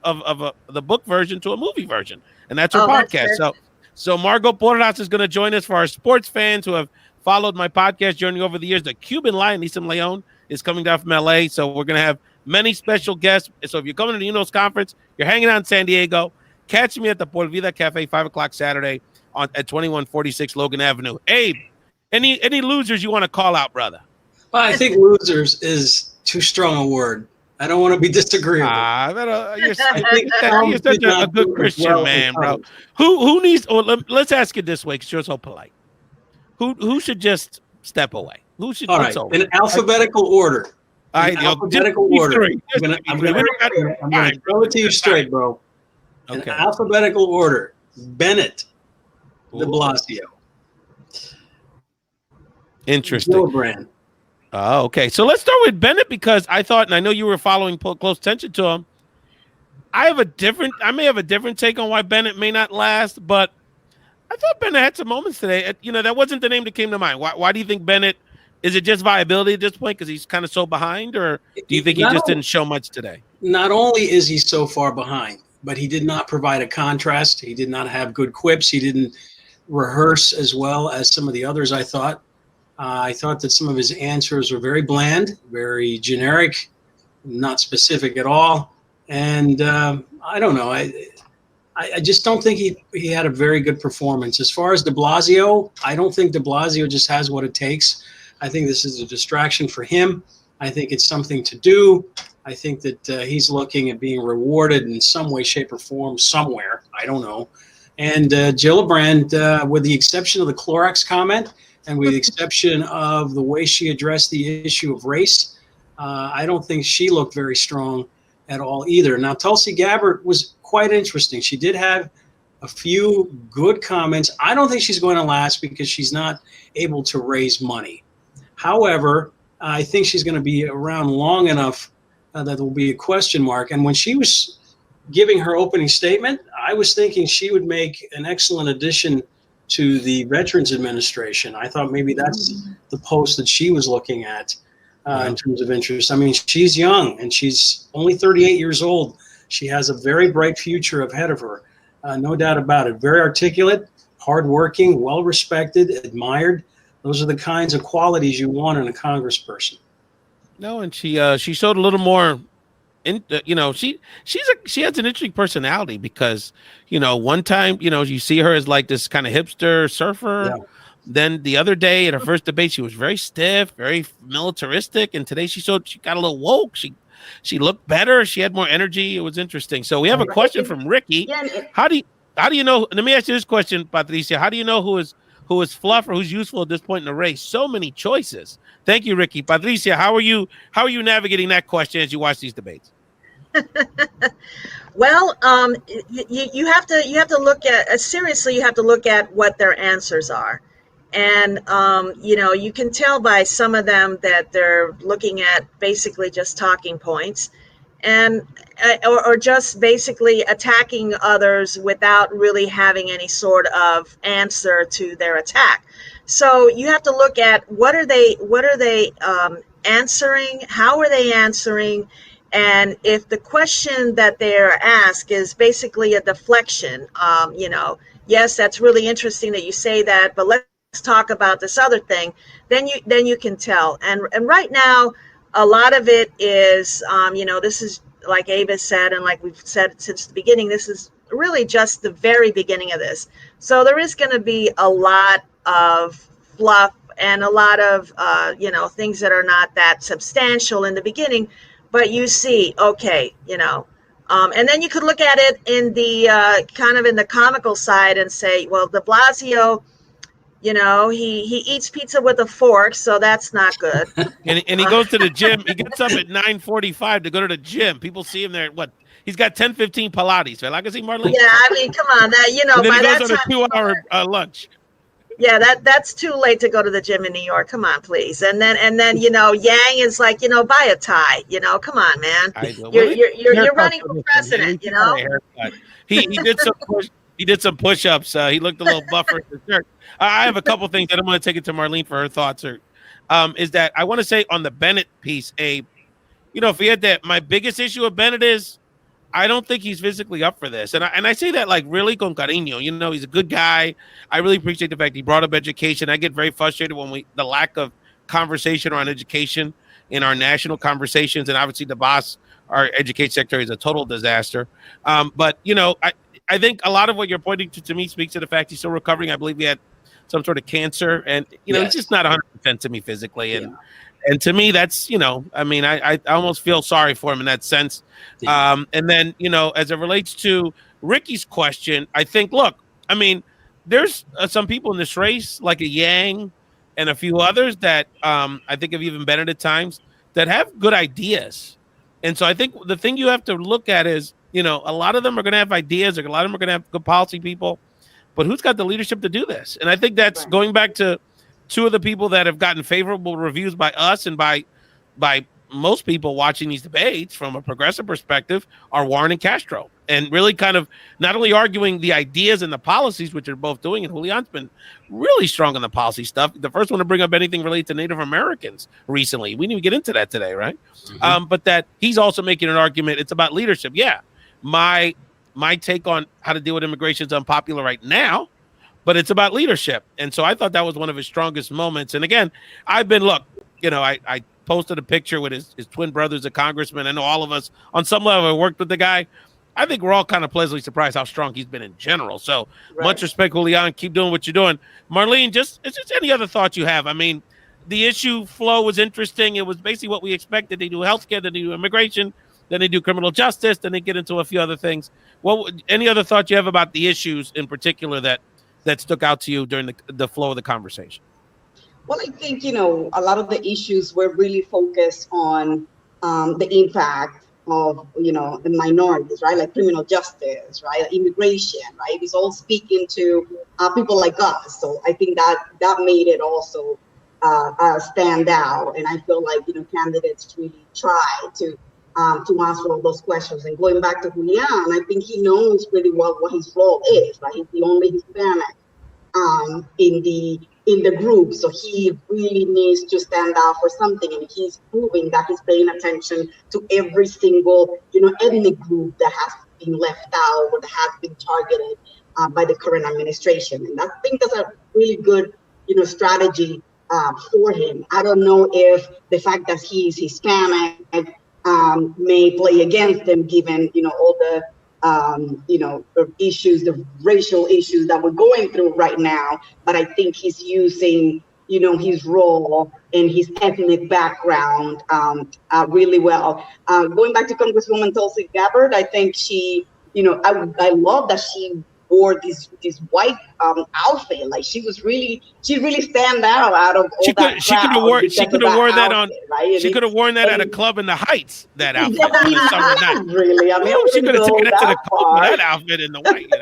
the book version to a movie version, and that's her podcast. So Margot Porras is going to join us. For our sports fans who have followed my podcast journey over the years, the Cuban Lion, Nisam Leon, is coming down from LA. So we're going to have many special guests. So if you're coming to the UNOS conference, you're hanging out in San Diego, catch me at the Por Vida Cafe, 5 o'clock Saturday at 2146 Logan Avenue. Abe, any losers you want to call out, brother? Well, I think losers is too strong a word. I don't want to be disagreeable. You're such a good Christian man, bro. Who needs? Let's ask it this way, because you're so polite. Who should just step away? Who should? All right, in alphabetical order. Alphabetical order. I'm going to throw it to you straight, bro. Okay. In alphabetical order: Bennett, De Blasio. Interesting. Gillibrand. Oh, okay. So let's start with Bennett, because I thought, and I know you were following close attention to him. I may have a different take on why Bennett may not last, but I thought Bennett had some moments today. That wasn't the name that came to mind. Why do you think Bennett? Is it just viability at this point because he's kind of so behind, or do you think he just didn't show much today? Not only is he so far behind, but he did not provide a contrast. He did not have good quips. He didn't rehearse as well as some of the others, I thought. I thought that some of his answers were very bland, very generic, not specific at all. And I don't know. I just don't think he had a very good performance. As far as De Blasio, I don't think De Blasio just has what it takes. I think this is a distraction for him. I think it's something to do. I think that he's looking at being rewarded in some way, shape, or form somewhere. I don't know. And Gillibrand, with the exception of the Clorox comment, and with the exception of the way she addressed the issue of race, I don't think she looked very strong at all either. Now, Tulsi Gabbard was quite interesting. She did have a few good comments. I don't think she's going to last because she's not able to raise money. However, I think she's going to be around long enough that there will be a question mark. And when she was giving her opening statement, I was thinking she would make an excellent addition to the Veterans Administration. I thought maybe that's the post that she was looking at in terms of interest. I mean, she's young and she's only 38 years old. She has a very bright future ahead of her, no doubt about it. Very articulate, hardworking, well-respected, admired. Those are the kinds of qualities you want in a congressperson. No, and she showed a little more you know, she has an interesting personality because, you know, one time, you know, you see her as like this kind of hipster surfer. Yeah. Then the other day at her first debate, she was very stiff, very militaristic, and today she got a little woke. She looked better. She had more energy. It was interesting. So we have a question from Ricky. How do you know? Let me ask you this question, Patricia. How do you know who is fluff or who's useful at this point in the race? So many choices. Thank you, Ricky. Patricia, how are you navigating that question as you watch these debates? Well, you have to look at seriously. You have to look at what their answers are, and you know, you can tell by some of them that they're looking at basically just talking points, and or just basically attacking others without really having any sort of answer to their attack. So you have to look at what are they answering, how are they answering, and if the question that they're asked is basically a deflection, you know, yes, that's really interesting that you say that, but let's talk about this other thing, then you can tell. And right now, a lot of it is, you know, this is like Ava said, and like we've said since the beginning, this is really just the very beginning of this. So there is going to be a lot of fluff and a lot of, you know, things that are not that substantial in the beginning. But you see, okay, you know, and then you could look at it in the kind of in the comical side and say, well, de Blasio, you know, he eats pizza with a fork, so that's not good. And he goes to the gym. He gets up at 9:45 to go to the gym. People see him there at what? He's got 10-15 Pilates. Right? Like I see Marlene. Yeah, I mean, come on, that, you know, and then by he that goes on time, a 2-hour lunch. Yeah, that's too late to go to the gym in New York. Come on, please. And then you know, Yang is like, you know, buy a tie. You know, come on, man. You're running for president. You know. He did some push-ups. He looked a little buffer in his shirt. I have a couple things that I'm going to take it to Marlene for her thoughts. Is that I want to say on the Bennett piece, Abe, you know, if we had that, my biggest issue with Bennett is I don't think he's physically up for this. And I say that like really con cariño. You know, he's a good guy. I really appreciate the fact he brought up education. I get very frustrated when the lack of conversation around education in our national conversations. And obviously the boss, our education secretary, is a total disaster. But, you know, I think a lot of what you're pointing to me speaks to the fact he's still recovering. I believe he had some sort of cancer. And, you know, he's just not 100% to me physically. And to me, that's, you know, I mean, I almost feel sorry for him in that sense. And then, you know, as it relates to Ricky's question, I think, look, I mean, there's some people in this race, like a Yang and a few others that I think have even been at times that have good ideas. And so I think the thing you have to look at is, you know, a lot of them are going to have ideas, or a lot of them are going to have good policy people, but who's got the leadership to do this? And I think that's going back to two of the people that have gotten favorable reviews by us and by most people watching these debates from a progressive perspective are Warren and Castro, and really kind of not only arguing the ideas and the policies, which they're both doing, and Julian's been really strong on the policy stuff. The first one to bring up anything related to Native Americans recently. We didn't even get into that today, right? Mm-hmm. But that he's also making an argument. It's about leadership. Yeah. My take on how to deal with immigration is unpopular right now, but it's about leadership. And so I thought that was one of his strongest moments. And again, I posted a picture with his twin brothers, a congressman. I know all of us on some level have worked with the guy. I think we're all kind of pleasantly surprised how strong he's been in general. So much respect, Julian. Keep doing what you're doing. Marlene, just any other thoughts you have? I mean, the issue flow was interesting. It was basically what we expected. They do healthcare, then they do immigration, then they do criminal justice, then they get into a few other things. Any other thoughts you have about the issues in particular that stuck out to you during the flow of the conversation? Well, I think, you know, a lot of the issues were really focused on the impact of, you know, the minorities, right? Like criminal justice, right? Immigration, right? It's all speaking to people like us. So I think that made it also stand out. And I feel like, you know, candidates really try to answer all those questions. And going back to Julian, I think he knows really well what his role is, right? He's the only Hispanic in the group, so he really needs to stand out for something, and he's proving that he's paying attention to every single, you know, ethnic group that has been left out or that has been targeted by the current administration. And I think that's a really good, you know, strategy for him. I don't know if the fact that he's Hispanic may play against them, given all the issues, the racial issues that we're going through right now. But I think he's using his role and his ethnic background really well. Going back to Congresswoman Tulsi Gabbard, I think she, I love that she wore this white outfit. Like she really stand out of all that. She could have worn that on. Right? She could have worn that at a club in the Heights. That outfit Yeah, on a summer night. Really, I mean, She could have taken it to the club with far. that outfit in the white.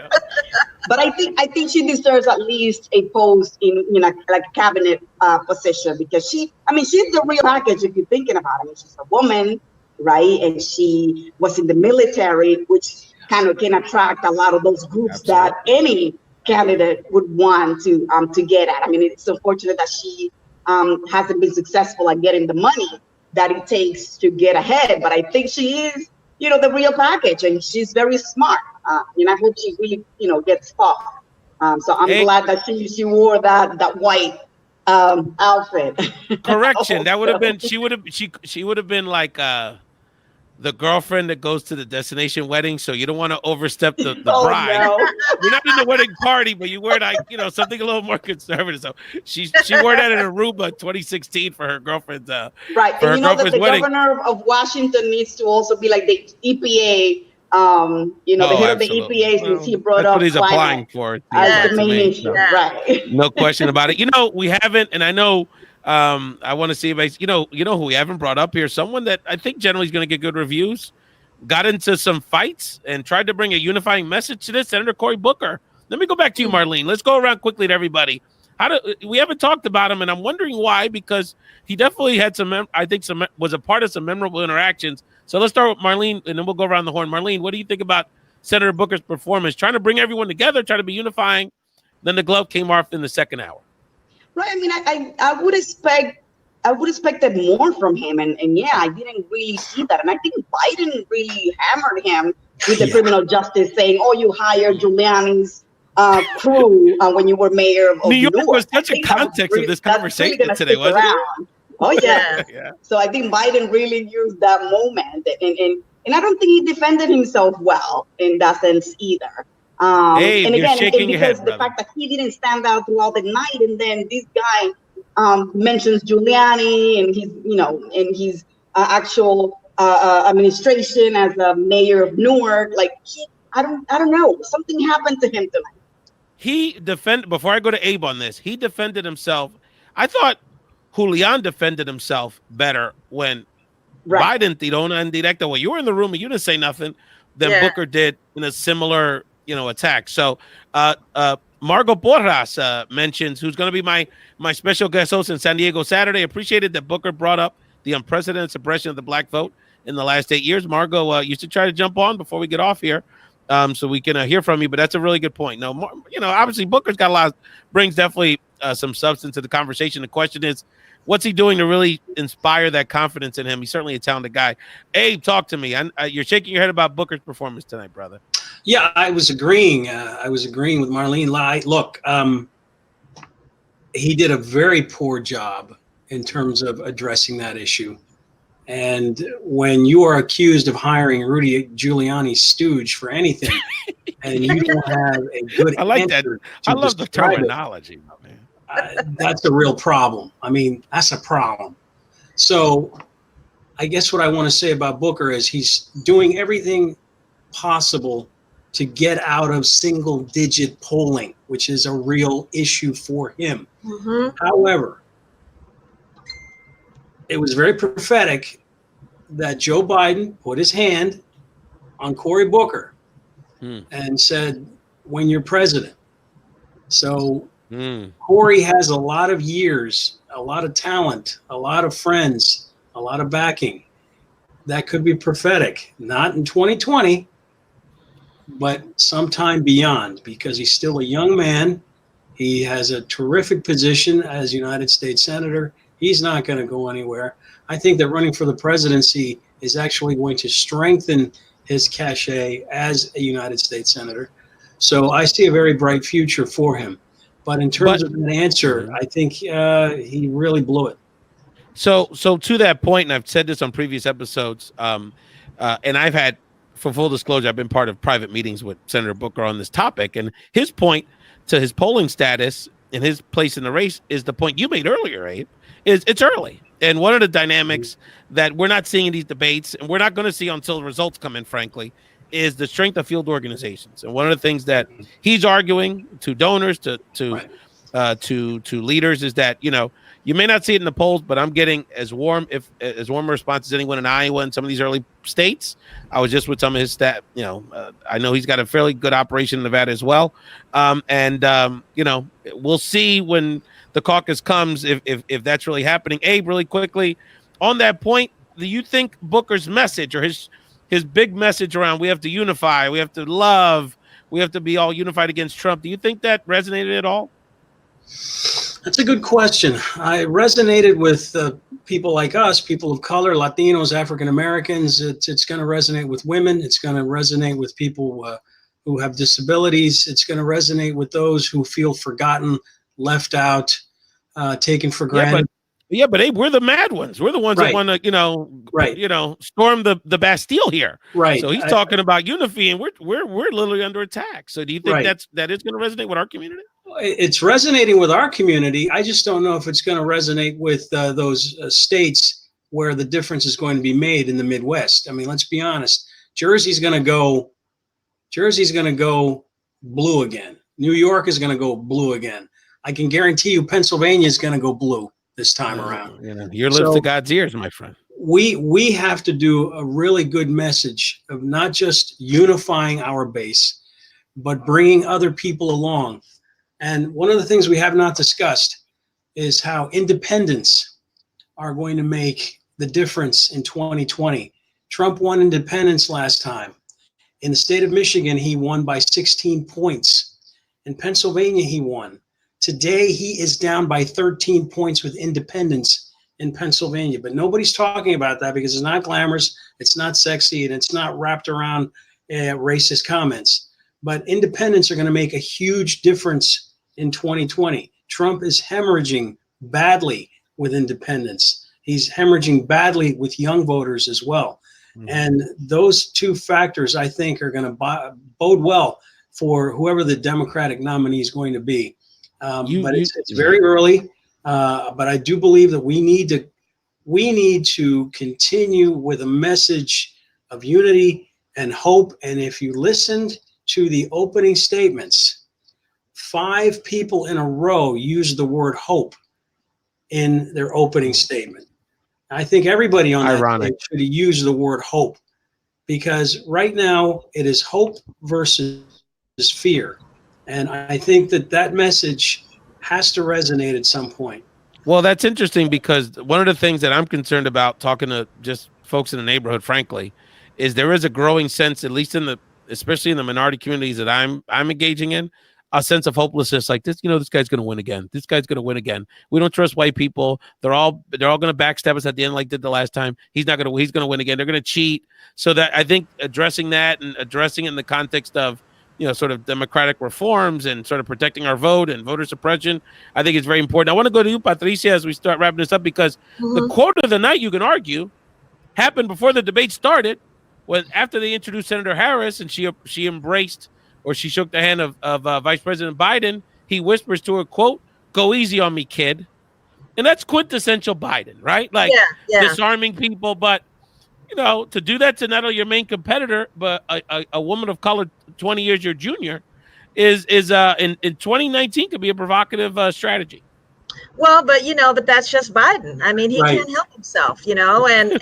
But I think she deserves at least a post in like a cabinet position, because she's the real package if you're thinking about it. I mean, she's a woman, right? And she was in the military, which kind of can attract a lot of those groups that any candidate would want to get at. I mean, it's unfortunate that she hasn't been successful at getting the money that it takes to get ahead. But I think she is, the real package, and she's very smart. And I hope she really, gets far. So I'm glad that she wore that white outfit. Correction. That would have been she would have been like the girlfriend that goes to the destination wedding. So you don't want to overstep the bride. No. You're not in the wedding party, but you wear like something a little more conservative. So she wore that in Aruba 2016 for her girlfriend's right. For And her that the wedding. governor of Washington needs to also be like the EPA. The head of the EPA, since he brought that's up what he's climate applying for. as the to main me, issue, so. right? No question about it. We haven't, and I know I want to see if who we haven't brought up here. Someone that I think generally is going to get good reviews. Got into some fights and tried to bring a unifying message to this. Senator Cory Booker. Let me go back to you, Marlene. Let's go around quickly to everybody. We haven't talked about him, and I'm wondering why, because he definitely had was a part of some memorable interactions. So let's start with Marlene, and then we'll go around the horn. Marlene, what do you think about Senator Booker's performance? Trying to bring everyone together, trying to be unifying. Then the glove came off in the second hour. Right. I mean, I would expected more from him, and yeah, I didn't really see that. And I think Biden really hammered him with the criminal justice, saying, "Oh, you hired Giuliani's crew when you were mayor of New York." Was I such a think that was context of this that's conversation really gonna today, stick wasn't around. Oh yeah. Yeah. So I think Biden really used that moment, and I don't think he defended himself well in that sense either. Hey, and you're again, shaking your because head, the brother. fact that he didn't stand out throughout the night, and then this guy mentions Giuliani and his actual administration as a mayor of Newark. Like, I don't know. Something happened to him tonight. Before I go to Abe on this, he defended himself. I thought Julian defended himself better when Biden tiró una indirecta. Well, you were in the room and you didn't say nothing. Then Booker did in a similar, attack. So, Margot Porras mentions, who's going to be my special guest host in San Diego Saturday. Appreciated that Booker brought up the unprecedented suppression of the black vote in the last 8 years. Margot, you should try to jump on before we get off here, so we can hear from you. But that's a really good point. No, obviously Booker's got brings definitely some substance to the conversation. The question is, what's he doing to really inspire that confidence in him? He's certainly a talented guy. Abe, talk to me. You're shaking your head about Booker's performance tonight, brother. Yeah, I was agreeing. With Marlene. Look, he did a very poor job in terms of addressing that issue. And when you are accused of hiring Rudy Giuliani's stooge for anything, and you don't have a good I like that. I love the terminology, man. That's a real problem. I mean, that's a problem. So I guess what I want to say about Booker is he's doing everything possible to get out of single-digit polling, which is a real issue for him. Mm-hmm. However, it was very prophetic that Joe Biden put his hand on Cory Booker and said, "When you're president." So Cory has a lot of years, a lot of talent, a lot of friends, a lot of backing. That could be prophetic, not in 2020, but sometime beyond, because he's still a young man. He has a terrific position as United States Senator. He's not going to go anywhere. I think that running for the presidency is actually going to strengthen his cachet as a United States Senator. So I see a very bright future for him. But in terms of an answer, I think he really blew it. So to that point, and I've said this on previous episodes, and I've had, for full disclosure, I've been part of private meetings with Senator Booker on this topic, and his point to his polling status and his place in the race is the point you made earlier, Abe, is it's early. And one of the dynamics that we're not seeing in these debates, and we're not going to see until the results come in, frankly, is the strength of field organizations. And one of the things that he's arguing to donors, to leaders, is that, you may not see it in the polls, but I'm getting as warm a response as anyone in Iowa and some of these early states. I was just with some of his staff. I know he's got a fairly good operation in Nevada as well. We'll see when the caucus comes if that's really happening. Abe, really quickly on that point, do you think Booker's message, or his big message around we have to unify, we have to love, we have to be all unified against Trump, do you think that resonated at all? That's a good question. I resonated with people like us, people of color, Latinos, African Americans. It's going to resonate with women. It's going to resonate with people who have disabilities. It's going to resonate with those who feel forgotten, left out, taken for granted. But Abe, we're the mad ones. We're the ones that want to, storm the Bastille here. Right. So he's talking about unity, and we're literally under attack. So do you think that is going to resonate with our community? It's resonating with our community. I just don't know if it's going to resonate with those states where the difference is going to be made in the Midwest. I mean, let's be honest. Jersey's going to go blue again. New York is going to go blue again. I can guarantee you Pennsylvania is going to go blue this time around. Your lips to God's ears, my friend. We have to do a really good message of not just unifying our base, but bringing other people along. And one of the things we have not discussed is how independents are going to make the difference in 2020. Trump won independence last time. In the state of Michigan, he won by 16 points. In Pennsylvania, he won. Today, he is down by 13 points with independents in Pennsylvania. But nobody's talking about that because it's not glamorous, it's not sexy, and it's not wrapped around racist comments. But independents are going to make a huge difference in 2020. Trump is hemorrhaging badly with independents. He's hemorrhaging badly with young voters as well. Mm-hmm. And those two factors, I think, are going to bode well for whoever the Democratic nominee is going to be. But it's very early. But I do believe that we need to continue with a message of unity and hope. And if you listened to the opening statements, 5 people in a row used the word hope in their opening statement. I think everybody on that should use the word hope, because right now it is hope versus fear. And I think that message has to resonate at some point. Well, that's interesting, because one of the things that I'm concerned about, talking to just folks in the neighborhood, frankly, is there is a growing sense, at least especially in the minority communities that I'm engaging in, a sense of hopelessness, like this, this guy's going to win again. This guy's going to win again. We don't trust white people. They're all going to backstab us at the end like they did the last time. He's going to win again. They're going to cheat. So that I think addressing that and addressing it in the context of, sort of democratic reforms and sort of protecting our vote and voter suppression, I think it's very important. I want to go to you, Patricia, as we start wrapping this up, because the quote of the night, you can argue, happened before the debate started, when after they introduced Senator Harris and she embraced, or she shook the hand of Vice President Biden, he whispers to her, quote, "Go easy on me, kid." And that's quintessential Biden, right? Like disarming people. But, to do that to not only your main competitor, but a woman of color 20 years your junior is in 2019 could be a provocative strategy. Well, but that's just Biden. I mean, he can't help himself, and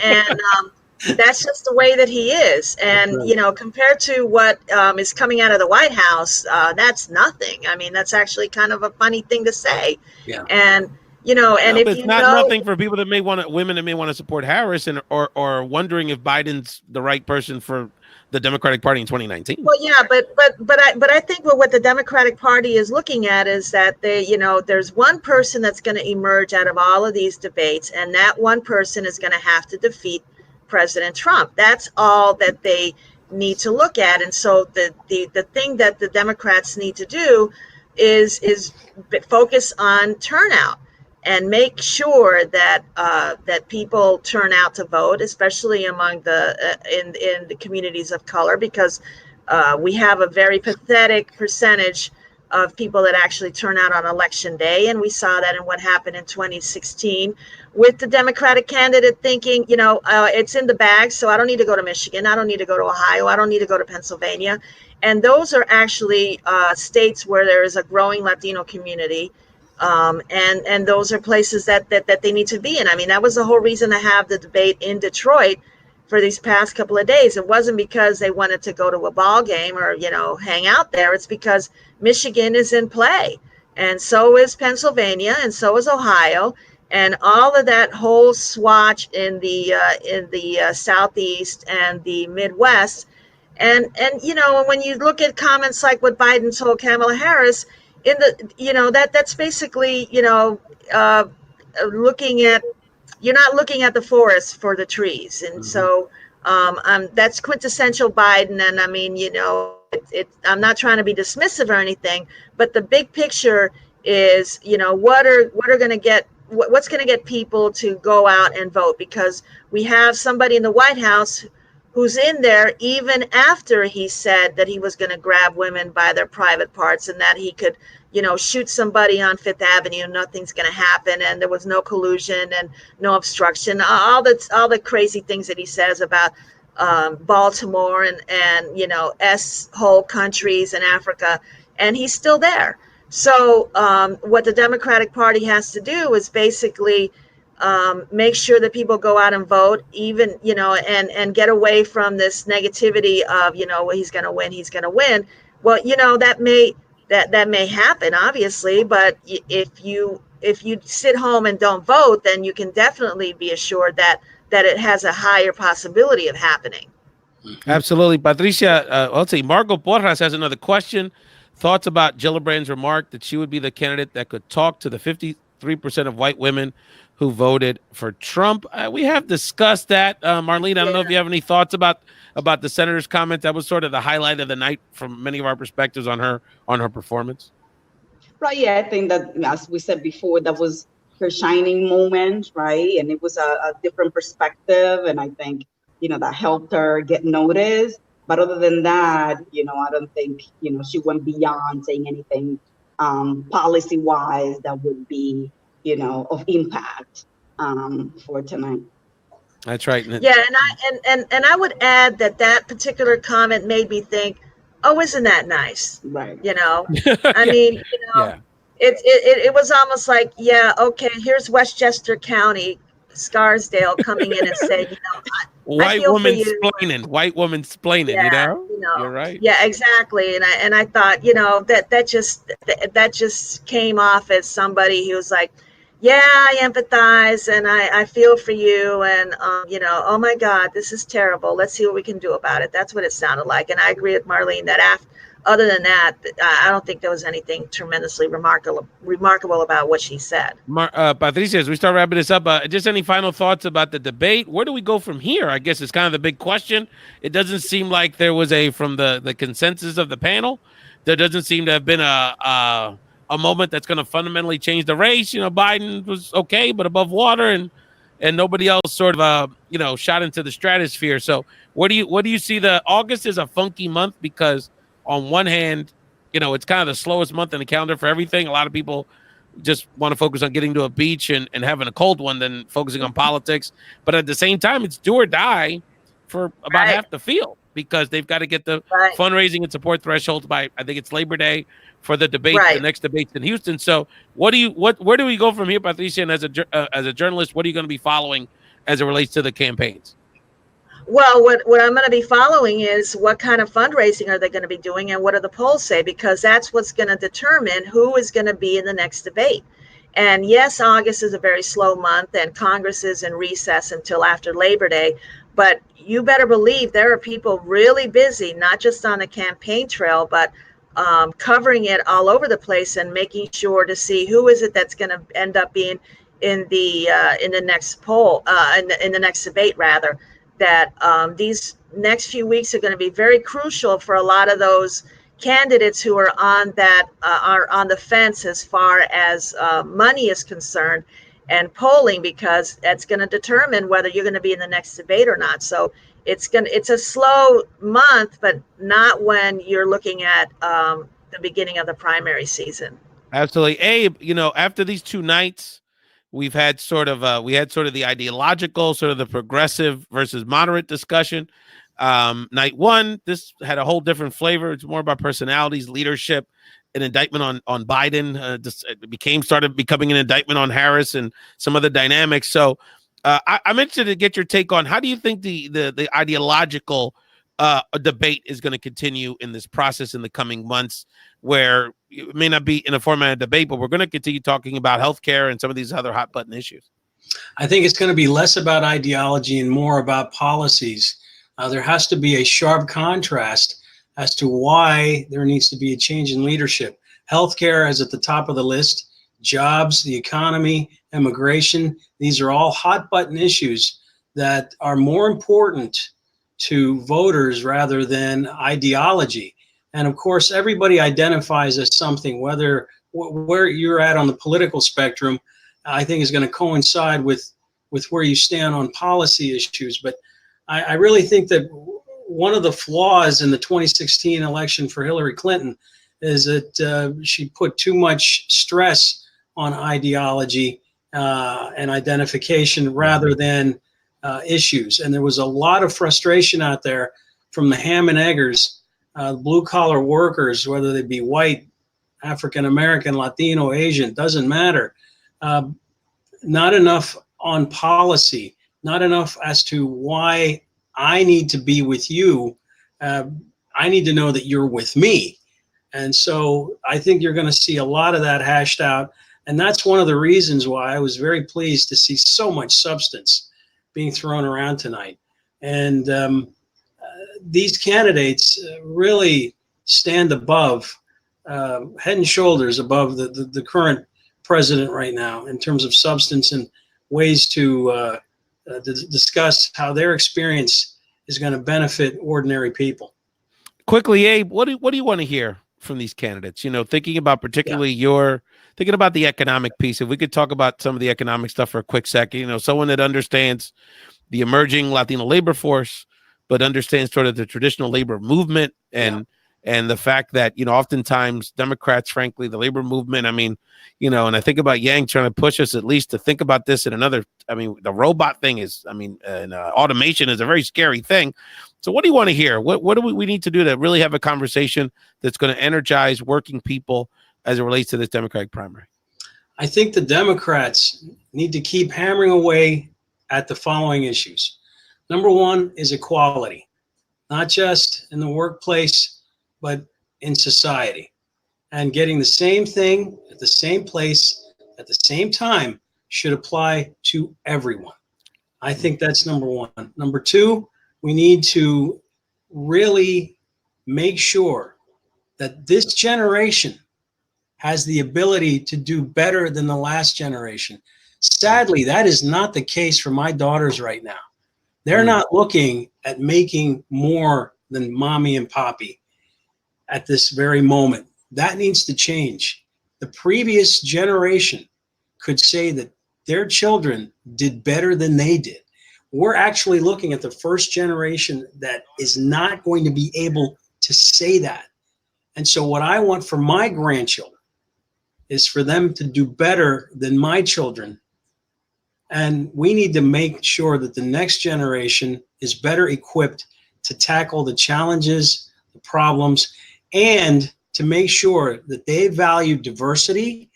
that's just the way that he is. And, compared to what is coming out of the White House, that's nothing. I mean, that's actually kind of a funny thing to say. Yeah. And, and if it's not nothing for people that women that may want to support Harris or wondering if Biden's the right person for the Democratic Party in 2019. Well, yeah, but I think what the Democratic Party is looking at is that there's one person that's going to emerge out of all of these debates, and that one person is going to have to defeat President Trump. That's all that they need to look at. And so the thing that the Democrats need to do is focus on turnout. make sure that that people turn out to vote, especially among the in the communities of color, because we have a very pathetic percentage of people that actually turn out on election day, and we saw that in what happened in 2016 with the Democratic candidate thinking, it's in the bag, so I don't need to go to Michigan, I don't need to go to Ohio, I don't need to go to Pennsylvania. And those are actually states where there is a growing Latino community. And those are places that they need to be in. I mean, that was the whole reason to have the debate in Detroit for these past couple of days. It wasn't because they wanted to go to a ball game or, hang out there. It's because Michigan is in play. And so is Pennsylvania, and so is Ohio, and all of that whole swatch in the Southeast and the Midwest. And when you look at comments like what Biden told Kamala Harris, in the that's basically looking at, you're not looking at the forest for the trees. And so that's quintessential Biden. And I mean, I'm not trying to be dismissive or anything, but the big picture is, what's going to get people to go out and vote, because we have somebody in the White House who's in there even after he said that he was going to grab women by their private parts, and that he could, shoot somebody on Fifth Avenue, nothing's going to happen, and there was no collusion and no obstruction, all the crazy things that he says about Baltimore and S whole countries in Africa, and he's still there. So what the Democratic Party has to do is basically make sure that people go out and vote, even, and get away from this negativity of, well, he's going to win. Well, that may happen, obviously, but if you sit home and don't vote, then you can definitely be assured that it has a higher possibility of happening. Absolutely. Patricia, let's see, Margot Porras has another question. Thoughts about Gillibrand's remark that she would be the candidate that could talk to the 53% of white women who voted for Trump. We have discussed that. Marlene, I don't know if you have any thoughts about the senator's comment. That was sort of the highlight of the night from many of our perspectives on her performance. Right. Yeah, I think that, as we said before, that was her shining moment, right? And it was a different perspective, and I think that helped her get noticed. But other than that, I don't think she went beyond saying anything policy wise that would be of impact for tonight. That's right. Yeah, and I would add that particular comment made me think, oh, isn't that nice? Right. I mean, yeah. It was almost like, yeah, okay, here's Westchester County, Scarsdale coming in and saying, white woman splaining, yeah, You're right. Yeah, exactly. And I thought, that just came off as somebody who was like, yeah, I empathize and I feel for you, and oh my God, this is terrible. Let's see what we can do about it. That's what it sounded like. And I agree with Marlene that other than that, I don't think there was anything tremendously remarkable about what she said. Patricia, as we start wrapping this up, just any final thoughts about the debate? Where do we go from here? I guess it's kind of the big question. It doesn't seem like there was from the consensus of the panel, there doesn't seem to have been a moment that's going to fundamentally change the race. Biden was okay, but above water, and nobody else sort of shot into the stratosphere. So what do you see? August is a funky month because on one hand, it's kind of the slowest month in the calendar for everything. A lot of people just want to focus on getting to a beach and having a cold one than focusing on politics. But at the same time, it's do or die for about half the field, because they've got to get the fundraising and support thresholds by, I think it's Labor Day for the debate. The next debate's in Houston. So where do we go from here, Patricia? And as a journalist, what are you going to be following as it relates to the campaigns? Well, what I'm going to be following is what kind of fundraising are they going to be doing, and what do the polls say, because that's what's going to determine who is going to be in the next debate. And yes, August is a very slow month, and Congress is in recess until after Labor Day. But you better believe there are people really busy, not just on the campaign trail, but covering it all over the place and making sure to see who is it that's going to end up being in the next poll, in the next debate, rather. That these next few weeks are going to be very crucial for a lot of those candidates who are on that are on the fence as far as money is concerned and polling, because that's going to determine whether you're going to be in the next debate or not. So it's a slow month, but not when you're looking at the beginning of the primary season. Absolutely. Abe, after these 2 nights, we've had sort of the ideological, sort of the progressive versus moderate discussion. Night 1, this had a whole different flavor. It's more about personalities, leadership, an indictment on Biden. Started becoming an indictment on Harris and some other dynamics. So I'm interested to get your take on how do you think the ideological debate is going to continue in this process in the coming months, where it may not be in a format of debate, but we're going to continue talking about healthcare and some of these other hot button issues. I think it's going to be less about ideology and more about policies. There has to be a sharp contrast as to why there needs to be a change in leadership. Healthcare is at the top of the list. Jobs, the economy, immigration, these are all hot button issues that are more important to voters rather than ideology. And of course, everybody identifies as something, whether where you're at on the political spectrum, I think is going to coincide with where you stand on policy issues. But I really think that one of the flaws in the 2016 election for Hillary Clinton is that she put too much stress on ideology and identification rather than issues. And there was a lot of frustration out there from the ham and eggers, blue collar workers, whether they be white, African American, Latino, Asian, doesn't matter. Not enough on policy, not enough as to why I need to be with you. I need to know that you're with me. And so I think you're going to see a lot of that hashed out. And that's one of the reasons why I was very pleased to see so much substance being thrown around tonight. And these candidates really stand above, head and shoulders above the current president right now in terms of substance and ways to discuss how their experience is going to benefit ordinary people. Quickly, Abe, what do you want to hear from these candidates? Thinking about particularly thinking about the economic piece. If we could talk about some of the economic stuff for a quick second, someone that understands the emerging Latino labor force, but understands sort of the traditional labor movement and the fact that, oftentimes Democrats, frankly, the labor movement, and I think about Yang trying to push us at least to think about this in another, the robot thing is, and automation is a very scary thing. So what do you want to hear? What do we need to do to really have a conversation that's going to energize working people as it relates to this Democratic primary? I think the Democrats need to keep hammering away at the following issues. Number one is equality, not just in the workplace, but in society. And getting the same thing at the same place at the same time should apply to everyone. I think that's number one. Number two, we need to really make sure that this generation has the ability to do better than the last generation. Sadly, that is not the case for my daughters right now. They're not looking at making more than mommy and poppy at this very moment. That needs to change. The previous generation could say that their children did better than they did. We're actually looking at the first generation that is not going to be able to say that. And so what I want for my grandchildren is for them to do better than my children. And we need to make sure that the next generation is better equipped to tackle the challenges, the problems, and to make sure that they value diversity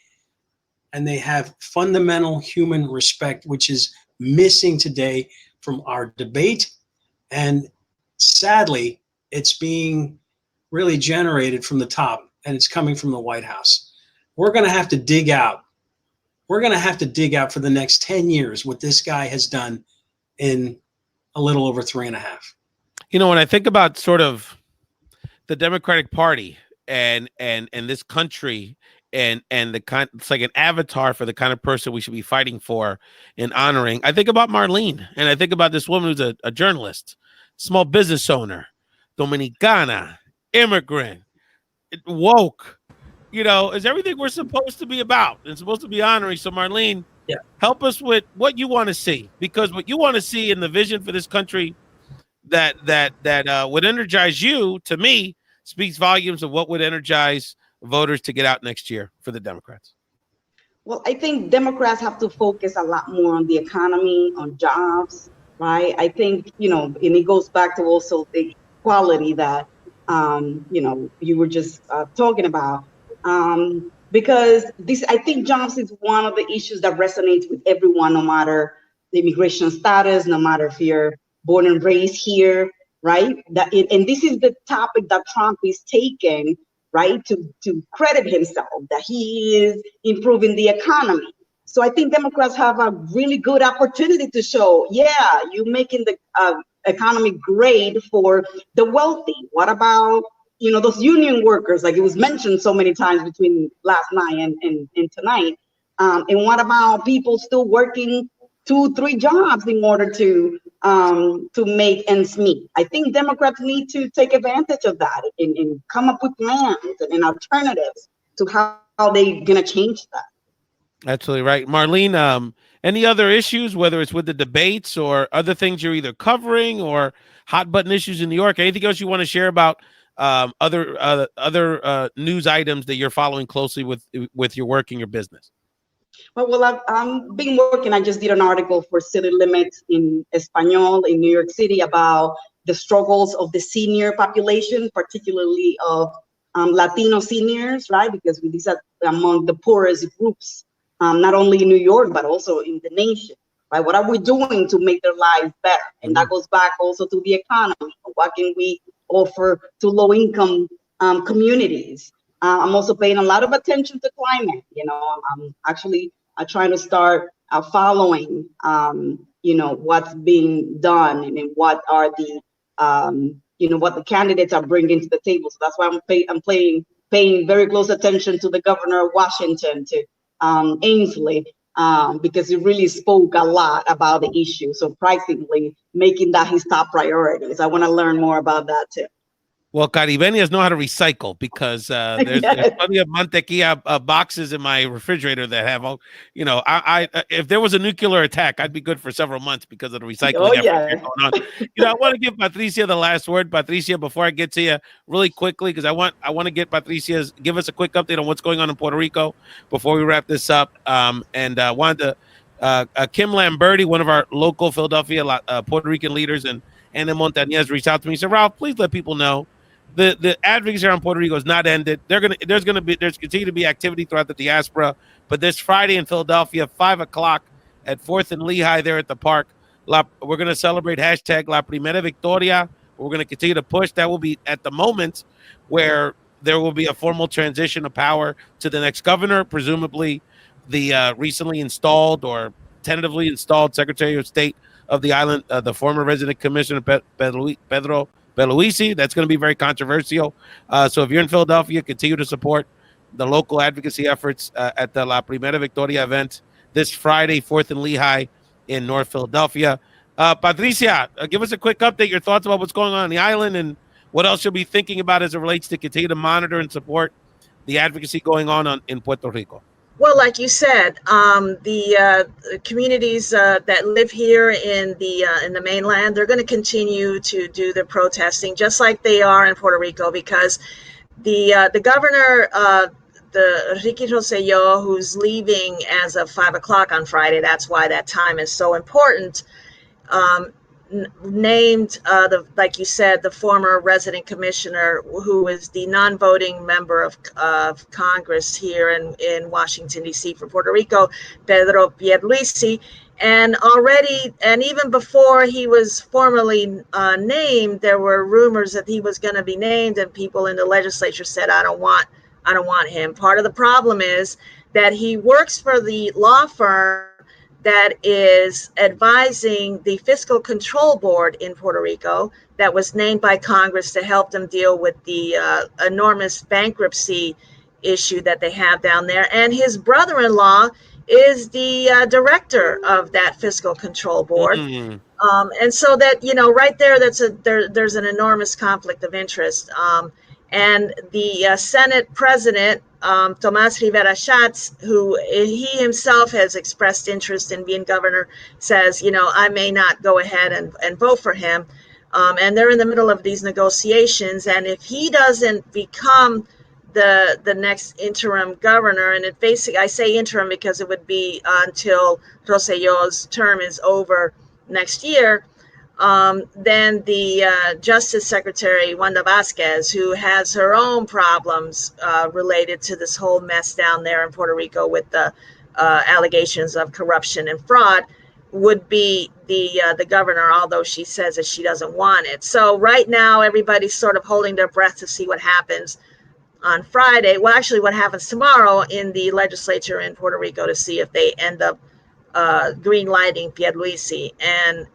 and they have fundamental human respect, which is missing today from our debate. And sadly, it's being really generated from the top, and it's coming from the White House. We're going to have to dig out. We're going to have to dig out for the next 10 years what this guy has done in a little over 3.5. When I think about sort of the Democratic Party and this country and the kind, it's like an avatar for the kind of person we should be fighting for and honoring. I think about Marlene, and I think about this woman who's a journalist, small business owner, Dominicana, immigrant, woke, is everything we're supposed to be about and supposed to be honoring. So, Marlene, Yeah. help us with what you want to see, because what you want to see in the vision for this country that would energize you, to me, speaks volumes of what would energize voters to get out next year for the Democrats. Well, I think Democrats have to focus a lot more on the economy, on jobs, right? I think, and it goes back to also the equality that, you were just talking about. Because I think jobs is one of the issues that resonates with everyone, no matter the immigration status, no matter if you're born and raised here, right? And this is the topic that Trump is taking, right, to credit himself that he is improving the economy. So I think Democrats have a really good opportunity to show, you're making the economy great for the wealthy. What about, those union workers, like it was mentioned so many times between last night and tonight? And what about people still working 2-3 jobs in order to make ends meet? I think Democrats need to take advantage of that and come up with plans and alternatives to how they're going to change that. Absolutely right. Marlene, any other issues, whether it's with the debates or other things you're either covering or hot button issues in New York? Anything else you want to share about other news items that you're following closely with your work and your business? Well, I've been working. I just did an article for City Limits in Espanol in New York City about the struggles of the senior population, particularly of Latino seniors, right? Because these are among the poorest groups, not only in New York, but also in the nation, right? What are we doing to make their lives better? And that goes back also to the economy. What can we offer to low-income communities? I'm also paying a lot of attention to climate. I'm actually trying to start following, what's being done and what are the, what the candidates are bringing to the table. So that's why I'm paying very close attention to the governor of Washington, to Ainsley, because he really spoke a lot about the issue. Surprisingly, making that his top priority. So I want to learn more about that too. Well, Caribeñas know how to recycle, because there's plenty of mantequilla boxes in my refrigerator that have all, I if there was a nuclear attack, I'd be good for several months because of the recycling effort going on. I want to give Patricia the last word. Patricia, before I get to you really quickly, because I want to get give us a quick update on what's going on in Puerto Rico before we wrap this up. And wanted to, Kim Lamberti, one of our local Philadelphia Puerto Rican leaders, and Ana Montañez reached out to me and said, Ralph, please let people know the advocacy on Puerto Rico is not ended. There's continue to be activity throughout the diaspora, but this Friday in Philadelphia, 5:00 at 4th and Lehigh, there at the park, we're going to celebrate hashtag La Primera Victoria. We're going to continue to push. That will be at the moment where there will be a formal transition of power to the next governor, presumably the recently installed or tentatively installed Secretary of State of the island, the former resident commissioner Pedro Beluisi. That's going to be very controversial. So if you're in Philadelphia, continue to support the local advocacy efforts at the La Primera Victoria event this Friday, 4th and Lehigh in North Philadelphia. Patricia, give us a quick update, your thoughts about what's going on the island and what else you'll be thinking about as it relates to continue to monitor and support the advocacy going on in Puerto Rico. Well, like you said, the communities that live here in the mainland, they're going to continue to do their protesting just like they are in Puerto Rico, because the governor, the Ricky Rosselló, who's leaving as of 5:00 on Friday, that's why that time is so important, named like you said, the former resident commissioner, who is the non-voting member of Congress here in Washington D.C. for Puerto Rico, Pedro Pierluisi. And even before he was formally named, there were rumors that he was going to be named, and people in the legislature said, I don't want him. Part of the problem is that he works for the law firm that is advising the Fiscal Control Board in Puerto Rico that was named by Congress to help them deal with the enormous bankruptcy issue that they have down there. And his brother-in-law is the director of that Fiscal Control Board. And so that, right there, there's an enormous conflict of interest. And the Senate President, Tomás Rivera Schatz, who he himself has expressed interest in being governor, says, I may not go ahead and vote for him. And they're in the middle of these negotiations. And if he doesn't become the next interim governor, and it basically, I say interim because it would be until Rosselló's term is over next year, then the Justice Secretary, Wanda Vasquez, who has her own problems related to this whole mess down there in Puerto Rico with the allegations of corruption and fraud, would be the governor, although she says that she doesn't want it. So right now, everybody's sort of holding their breath to see what happens on Friday. Well, actually, what happens tomorrow in the legislature in Puerto Rico to see if they end up green lighting Pierluisi. And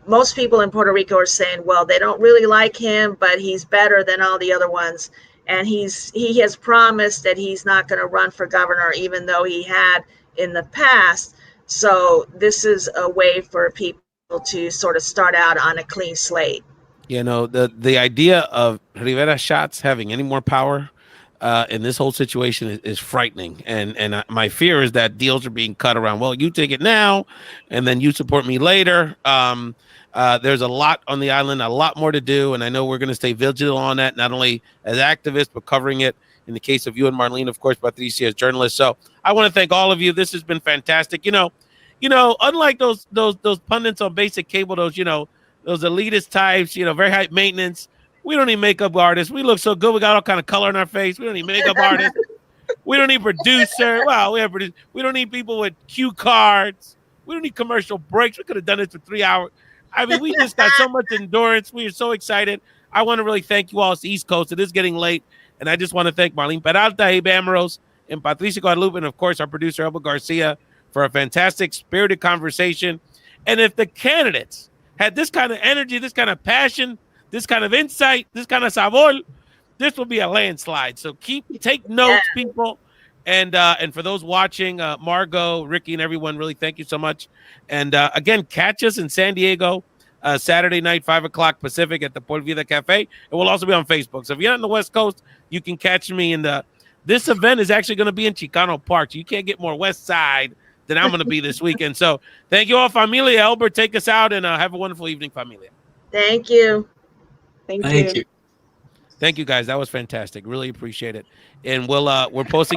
most people in Puerto Rico are saying, well, they don't really like him, but he's better than all the other ones. And he has promised that he's not going to run for governor, even though he had in the past. So this is a way for people to sort of start out on a clean slate. The idea of Rivera Schatz having any more power in this whole situation is frightening. And my fear is that deals are being cut around. Well, you take it now, and then you support me later. There's a lot on the island, a lot more to do. And I know we're going to stay vigilant on that, not only as activists, but covering it in the case of you and Marlene, of course, Patricia as journalists. So I want to thank all of you. This has been fantastic. Unlike those pundits on basic cable, those elitist types, very high maintenance. We don't need makeup artists. We look so good. We got all kind of color in our face. We don't need makeup artists. We don't need producer. Well, we don't need people with cue cards. We don't need commercial breaks. We could have done this for 3 hours. I mean, we just got so much endurance. We are so excited. I want to really thank you all. It's the East Coast. It is getting late. And I just want to thank Marlene Peralta, Amoros, and Patricia Guadalupe, and of course, our producer, Elbert Garcia, for a fantastic, spirited conversation. And if the candidates had this kind of energy, this kind of passion, this kind of insight, this kind of sabor, this will be a landslide. So take notes, people. And for those watching, Margot, Ricky, and everyone, really thank you so much. And again, catch us in San Diego Saturday night, 5 o'clock Pacific at the Por Vida Cafe. And we'll also be on Facebook. So if you're not on the West Coast, you can catch me in this event is actually going to be in Chicano Park. You can't get more West Side than I'm going to be this weekend. So thank you all, familia. Elbert, take us out and have a wonderful evening, familia. Thank you. Thank you. Thank you, guys. That was fantastic. Really appreciate it. And we're posting